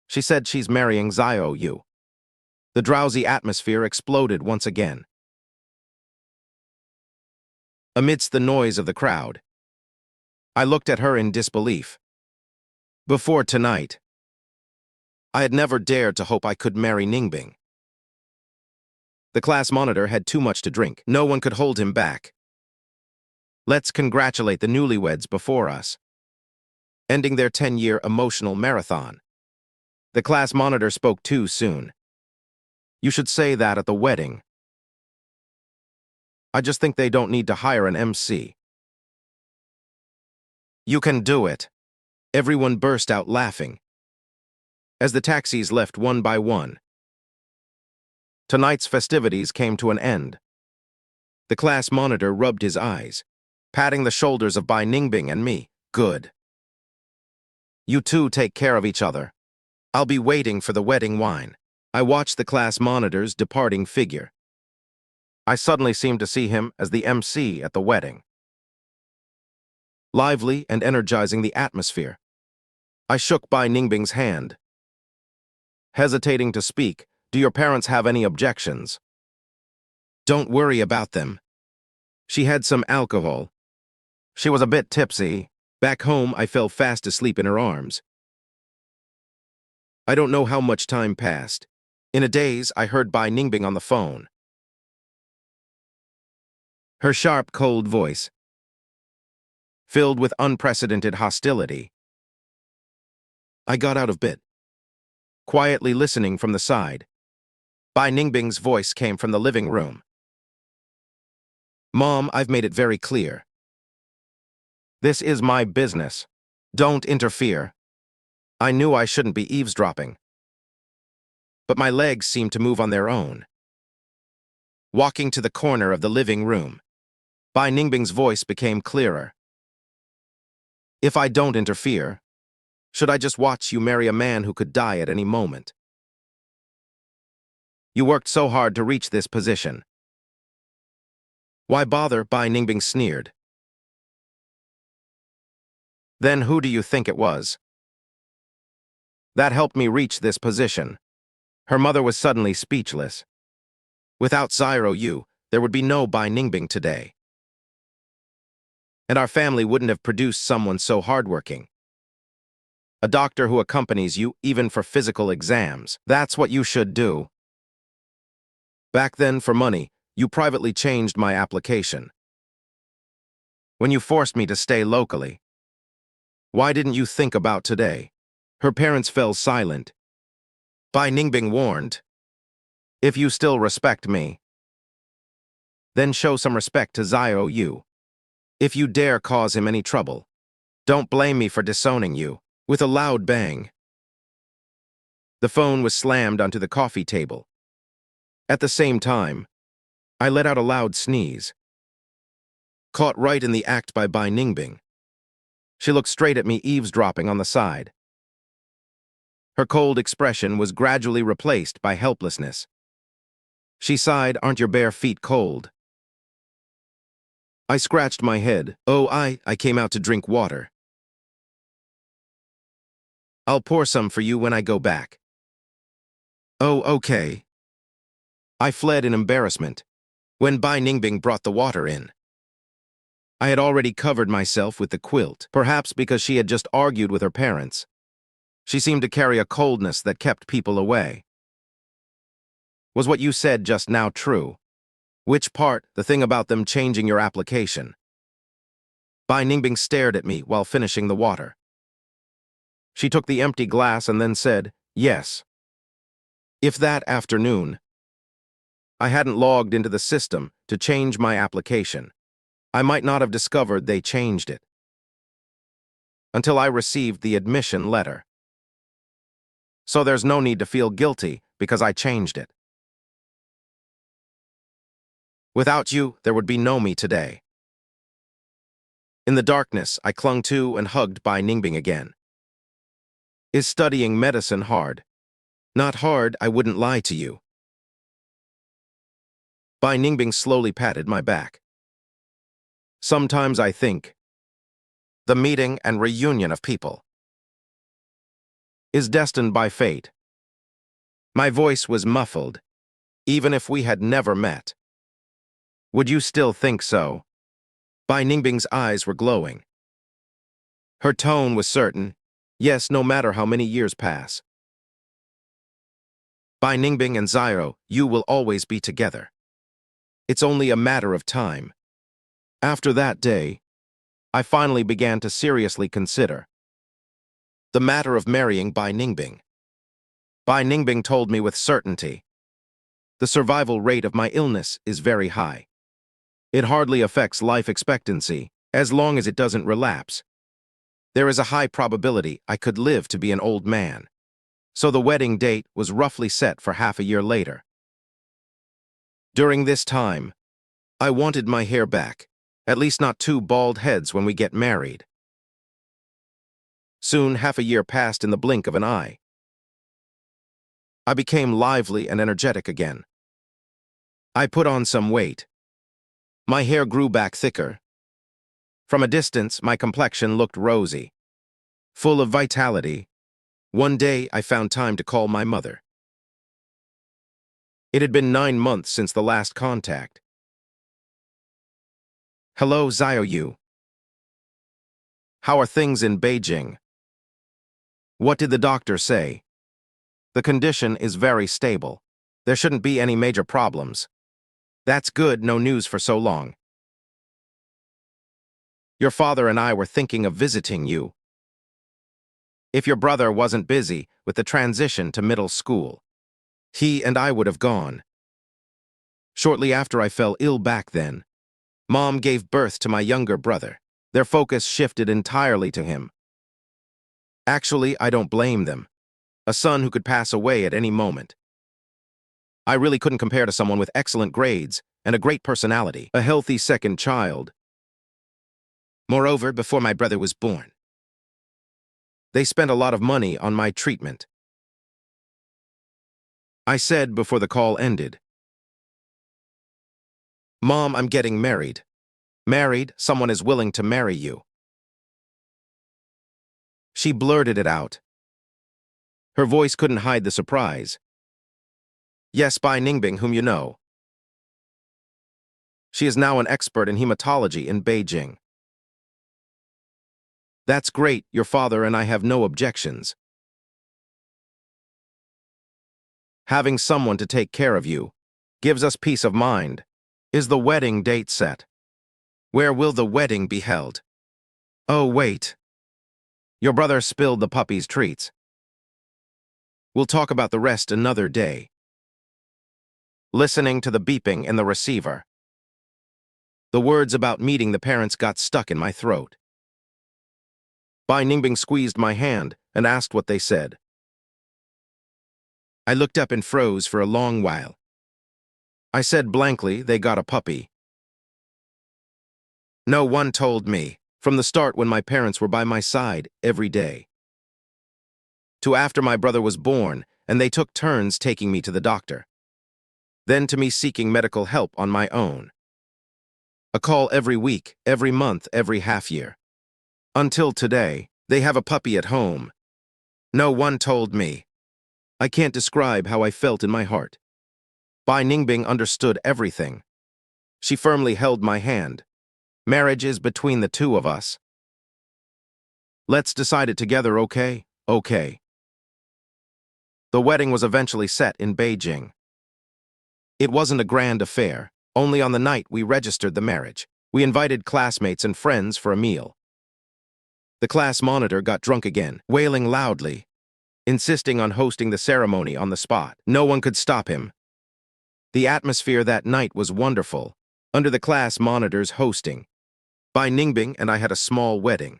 She said she's marrying Xiao Yu. The drowsy atmosphere exploded once again. Amidst the noise of the crowd, I looked at her in disbelief. Before tonight, I had never dared to hope I could marry Ningbing. The class monitor had too much to drink. No one could hold him back. Let's congratulate the newlyweds before us, ending their 10-year emotional marathon. The class monitor spoke too soon. You should say that at the wedding. I just think they don't need to hire an MC. You can do it. Everyone burst out laughing as the taxis left one by one. Tonight's festivities came to an end. The class monitor rubbed his eyes, patting the shoulders of Bai Ningbing and me. Good. You two take care of each other. I'll be waiting for the wedding wine. I watched the class monitor's departing figure. I suddenly seemed to see him as the MC at the wedding, lively and energizing the atmosphere. I shook Bai Ningbing's hand. Hesitating to speak, do your parents have any objections? Don't worry about them. She had some alcohol. She was a bit tipsy. Back home, I fell fast asleep in her arms. I don't know how much time passed. In a daze, I heard Bai Ningbing on the phone. Her sharp, cold voice, filled with unprecedented hostility. I got out of bed, quietly listening from the side. Bai Ningbing's voice came from the living room. Mom, I've made it very clear. This is my business. Don't interfere. I knew I shouldn't be eavesdropping, but my legs seemed to move on their own. Walking to the corner of the living room, Bai Ningbing's voice became clearer. If I don't interfere, should I just watch you marry a man who could die at any moment? You worked so hard to reach this position. Why bother? Bai Ningbing sneered. Then who do you think it was that helped me reach this position? Her mother was suddenly speechless. Without Xiao Yu, there would be no Bai Ningbing today. And our family wouldn't have produced someone so hardworking. A doctor who accompanies you, even for physical exams. That's what you should do. Back then, for money, you privately changed my application. When you forced me to stay locally. Why didn't you think about today? Her parents fell silent. Bai Ningbing warned, if you still respect me, then show some respect to Xiao Yu. If you dare cause him any trouble, don't blame me for disowning you. With a loud bang, the phone was slammed onto the coffee table. At the same time, I let out a loud sneeze, caught right in the act by Bai Ningbing. She looked straight at me, eavesdropping on the side. Her cold expression was gradually replaced by helplessness. She sighed, "Aren't your bare feet cold?" I scratched my head. "Oh, I came out to drink water. I'll pour some for you when I go back." "Oh, okay." I fled in embarrassment when Bai Ningbing brought the water in. I had already covered myself with the quilt, perhaps because she had just argued with her parents. She seemed to carry a coldness that kept people away. "Was what you said just now true?" "Which part? The thing about them changing your application?" Bai Ningbing stared at me while finishing the water. She took the empty glass and then said, "Yes." If that afternoon I hadn't logged into the system to change my application, I might not have discovered they changed it until I received the admission letter. So there's no need to feel guilty because I changed it. Without you, there would be no me today. In the darkness, I clung to and hugged Bai Ningbing again. "Is studying medicine hard?" "Not hard, I wouldn't lie to you." Bai Ningbing slowly patted my back. "Sometimes I think the meeting and reunion of people is destined by fate." My voice was muffled. "Even if we had never met, would you still think so?" Bai Ningbing's eyes were glowing. Her tone was certain. "Yes, no matter how many years pass. Bai Ningbing and Xiao Yu will always be together. It's only a matter of time." After that day, I finally began to seriously consider the matter of marrying Bai Ningbing. Bai Ningbing told me with certainty, "The survival rate of my illness is very high. It hardly affects life expectancy as long as it doesn't relapse. There is a high probability I could live to be an old man." So the wedding date was roughly set for half a year later. During this time, I wanted my hair back, at least not 2 bald heads when we get married. Soon, half a year passed in the blink of an eye. I became lively and energetic again. I put on some weight. My hair grew back thicker. From a distance, my complexion looked rosy, full of vitality. One day, I found time to call my mother. It had been 9 months since the last contact. "Hello, Xiao Yu. How are things in Beijing?" "What did the doctor say?" "The condition is very stable. There shouldn't be any major problems." "That's good, no news for so long. Your father and I were thinking of visiting you. If your brother wasn't busy with the transition to middle school, he and I would have gone. Shortly after I fell ill back then, Mom gave birth to my younger brother. Their focus shifted entirely to him. Actually, I don't blame them. A son who could pass away at any moment. I really couldn't compare to someone with excellent grades and a great personality, a healthy second child. Moreover, before my brother was born, they spent a lot of money on my treatment. I said before the call ended, "Mom, I'm getting married." "Married? Someone is willing to marry you." She blurted it out. Her voice couldn't hide the surprise. "Yes, Bai Ningbing, whom you know. She is now an expert in hematology in Beijing." "That's great, your father and I have no objections. Having someone to take care of you gives us peace of mind." "Is the wedding date set?" "Where will the wedding be held?" "Oh, wait. Your brother spilled the puppy's treats. We'll talk about the rest another day." Listening to the beeping in the receiver, the words about meeting the parents got stuck in my throat. Bai Ningbing squeezed my hand and asked what they said. I looked up and froze for a long while. I said blankly, they got a puppy. No one told me, from the start when my parents were by my side every day, to after my brother was born and they took turns taking me to the doctor. Then to me seeking medical help on my own. A call every week, every month, every half year. Until today, they have a puppy at home. No one told me. I can't describe how I felt in my heart. Bai Ningbing understood everything. She firmly held my hand. Marriage is between the two of us. Let's decide it together, okay? Okay. The wedding was eventually set in Beijing. It wasn't a grand affair. Only on the night we registered the marriage. We invited classmates and friends for a meal. The class monitor got drunk again, wailing loudly, insisting on hosting the ceremony on the spot. No one could stop him. The atmosphere that night was wonderful, under the class monitor's hosting. Bai Ningbing and I had a small wedding.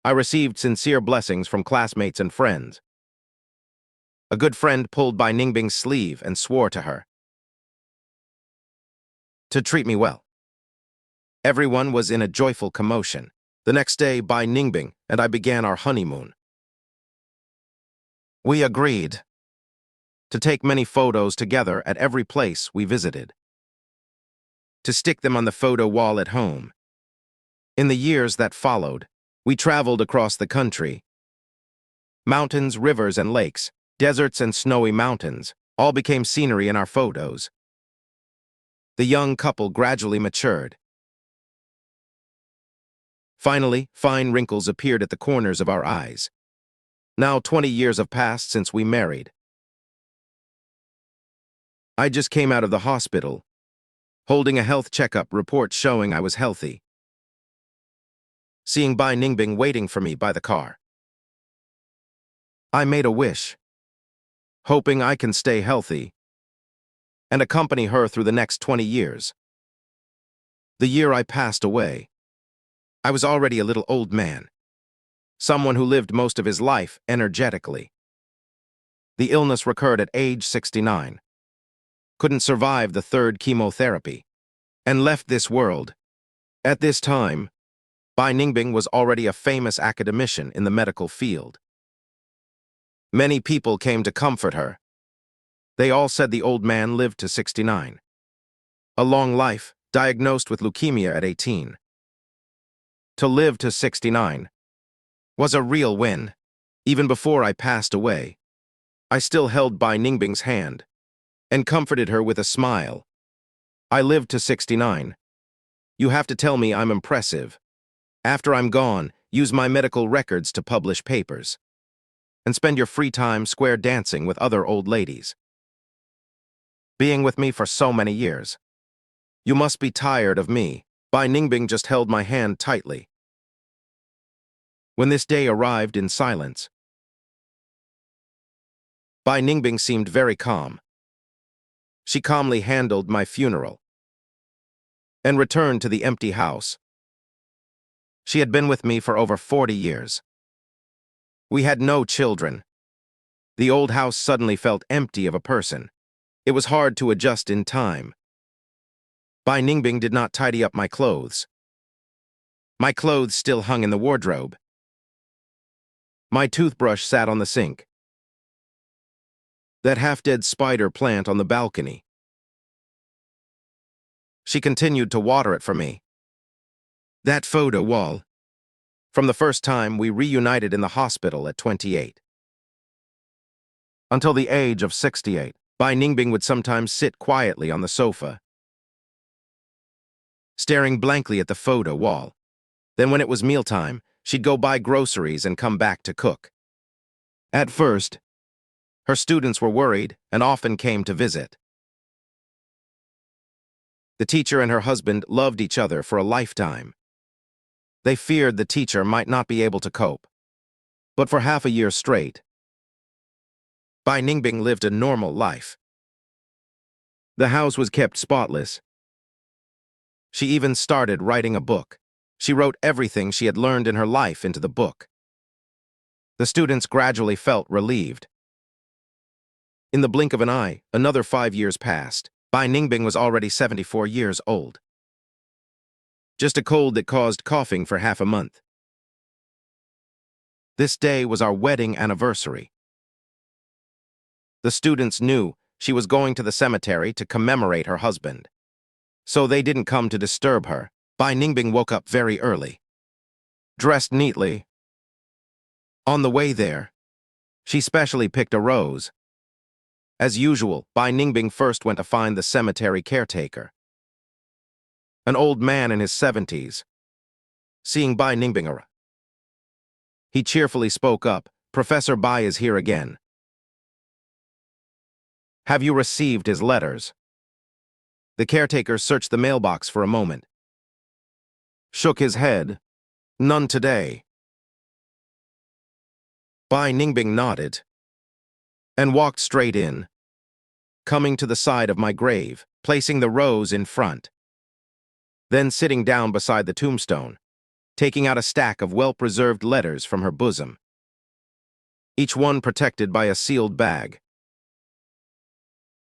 I received sincere blessings from classmates and friends. A good friend pulled Bai Ningbing's sleeve and swore to her to treat me well. Everyone was in a joyful commotion. The next day, Bai Ningbing and I began our honeymoon. We agreed to take many photos together at every place we visited, to stick them on the photo wall at home. In the years that followed, we traveled across the country. Mountains, rivers, and lakes, deserts and snowy mountains, all became scenery in our photos. The young couple gradually matured. Finally, fine wrinkles appeared at the corners of our eyes. Now 20 years have passed since we married. I just came out of the hospital, holding a health checkup report showing I was healthy. Seeing Bai Ningbing waiting for me by the car. I made a wish, hoping I can stay healthy and accompany her through the next 20 years. The year I passed away, I was already a little old man, someone who lived most of his life energetically. The illness recurred at age 69, couldn't survive the third chemotherapy, and left this world. At this time, Bai Ningbing was already a famous academician in the medical field. Many people came to comfort her. They all said the old man lived to 69. A long life, diagnosed with leukemia at 18. To live to 69 was a real win. Even before I passed away, I still held Bai Ningbing's hand and comforted her with a smile. I lived to 69. You have to tell me I'm impressive. After I'm gone, use my medical records to publish papers. And spend your free time square dancing with other old ladies. Being with me for so many years. You must be tired of me. Bai Ningbing just held my hand tightly. When this day arrived in silence, Bai Ningbing seemed very calm. She calmly handled my funeral and returned to the empty house. She had been with me for over 40 years. We had no children. The old house suddenly felt empty of a person. It was hard to adjust in time. Bai Ningbing did not tidy up my clothes. My clothes still hung in the wardrobe. My toothbrush sat on the sink. That half-dead spider plant on the balcony. She continued to water it for me. That photo wall. From the first time we reunited in the hospital at 28. Until the age of 68, Bai Ningbing would sometimes sit quietly on the sofa, staring blankly at the photo wall. Then when it was mealtime, she'd go buy groceries and come back to cook. At first, her students were worried and often came to visit. The teacher and her husband loved each other for a lifetime. They feared the teacher might not be able to cope. But for half a year straight, Bai Ningbing lived a normal life. The house was kept spotless. She even started writing a book. She wrote everything she had learned in her life into the book. The students gradually felt relieved. In the blink of an eye, another 5 years passed. Bai Ningbing was already 74 years old. Just a cold that caused coughing for half a month. This day was our wedding anniversary. The students knew she was going to the cemetery to commemorate her husband. So they didn't come to disturb her. Bai Ningbing woke up very early, dressed neatly. On the way there, she specially picked a rose. As usual, Bai Ningbing first went to find the cemetery caretaker, an old man in his 70s. Seeing Bai Ningbing, he cheerfully spoke up, "Professor Bai is here again. Have you received his letters?" The caretaker searched the mailbox for a moment, shook his head. "None today." Bai Ningbing nodded and walked straight in, coming to the side of my grave, placing the rose in front, then sitting down beside the tombstone, taking out a stack of well-preserved letters from her bosom, each one protected by a sealed bag,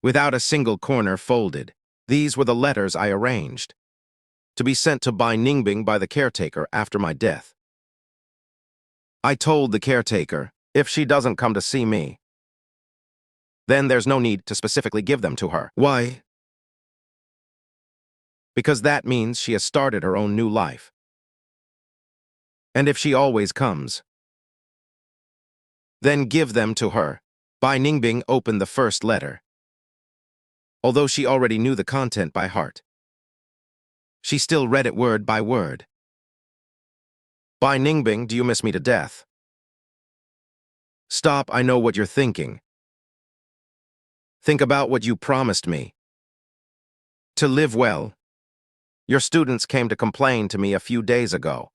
without a single corner folded. These were the letters I arranged to be sent to Bai Ningbing by the caretaker after my death. I told the caretaker, if she doesn't come to see me, then there's no need to specifically give them to her. Why? Because that means she has started her own new life. And if she always comes, then give them to her. Bai Ningbing opened the first letter. Although she already knew the content by heart, she still read it word by word. "Bai Ningbing, do you miss me to death? Stop, I know what you're thinking. Think about what you promised me. To live well. Your students came to complain to me a few days ago,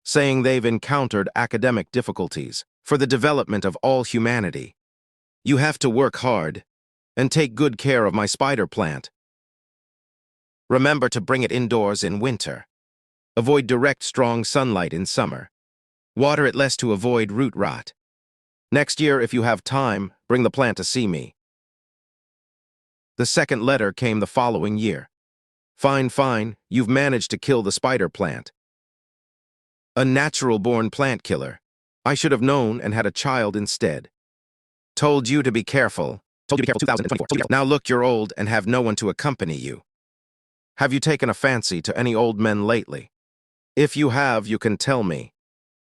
saying they've encountered academic difficulties for the development of all humanity. You have to work hard and take good care of my spider plant. Remember to bring it indoors in winter. Avoid direct, strong sunlight in summer. Water it less to avoid root rot. Next year, if you have time, bring the plant to see me." The second letter came the following year. Fine, you've managed to kill the spider plant. A natural-born plant killer. I should have known and had a child instead. Told you to be careful. 2024. Now look, you're old and have no one to accompany you. Have you taken a fancy to any old men lately? If you have, you can tell me.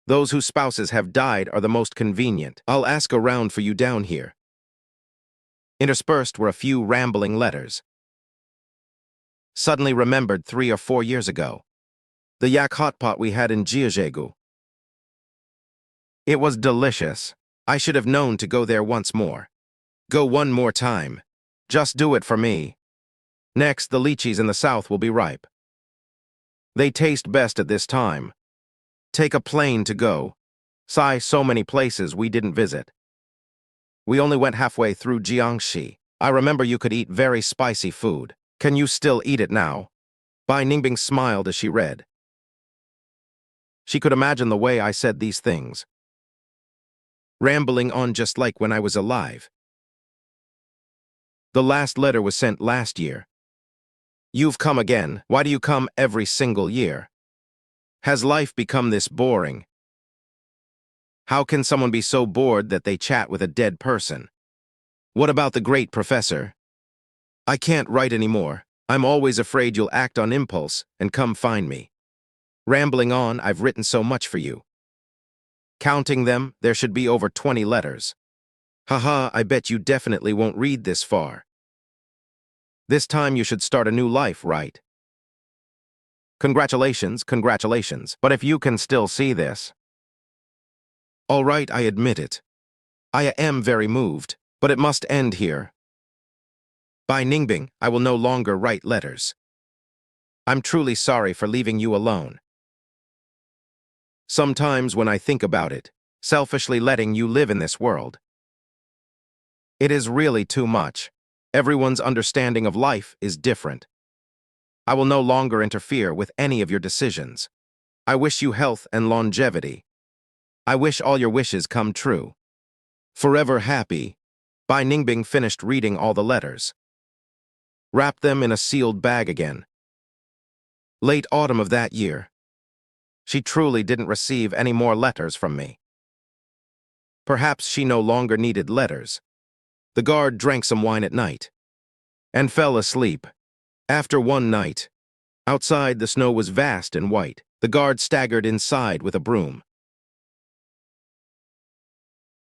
Those whose spouses have died are the most convenient. I'll ask around for you down here. Interspersed were a few rambling letters. Suddenly remembered 3 or 4 years ago, the yak hot pot we had in Jiajiegu. It was delicious. I should have known to go there once more. Go one more time. Just do it for me. Next, the lychees in the south will be ripe. They taste best at this time. Take a plane to go. Sigh, so many places we didn't visit. We only went halfway through Jiangxi. I remember you could eat very spicy food. Can you still eat it now? Bai Ningbing smiled as she read. She could imagine the way I said these things, rambling on just like when I was alive. The last letter was sent last year. You've come again. Why do you come every single year? Has life become this boring? How can someone be so bored that they chat with a dead person? What about the great professor? I can't write anymore. I'm always afraid you'll act on impulse and come find me. Rambling on, I've written so much for you. Counting them, there should be over 20 letters. Haha, I bet you definitely won't read this far. This time you should start a new life, right? Congratulations, but if you can still see this. All right, I admit it. I am very moved, but it must end here. Bai Ningbing, I will no longer write letters. I'm truly sorry for leaving you alone. Sometimes when I think about it, selfishly letting you live in this world, it is really too much. Everyone's understanding of life is different. I will no longer interfere with any of your decisions. I wish you health and longevity. I wish all your wishes come true. Forever happy, Bai Ningbing finished reading all the letters. Wrapped them in a sealed bag again. Late autumn of that year. She truly didn't receive any more letters from me. Perhaps she no longer needed letters. The guard drank some wine at night and fell asleep. After one night, outside the snow was vast and white. The guard staggered inside with a broom.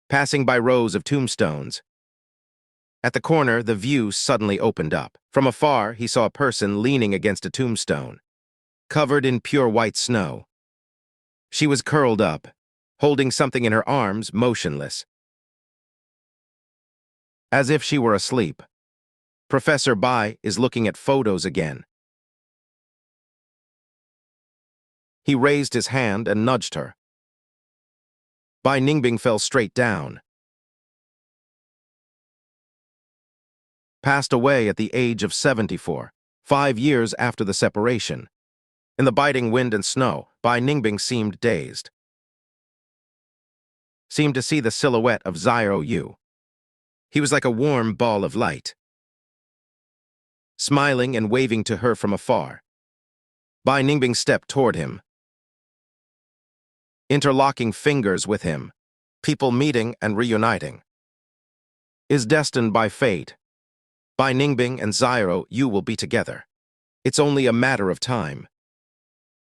Passing by rows of tombstones. At the corner, the view suddenly opened up. From afar, he saw a person leaning against a tombstone, covered in pure white snow. She was curled up, holding something in her arms, motionless, as if she were asleep. Professor Bai is looking at photos again. He raised his hand and nudged her. Bai Ningbing fell straight down. Passed away at the age of 74, 5 years after the separation. In the biting wind and snow, Bai Ningbing seemed dazed. Seemed to see the silhouette of Xiao Yu. He was like a warm ball of light, smiling and waving to her from afar. Bai Ningbing stepped toward him, interlocking fingers with him. People meeting and reuniting is destined by fate. Bai Ningbing and Xiao Yu will be together. It's only a matter of time.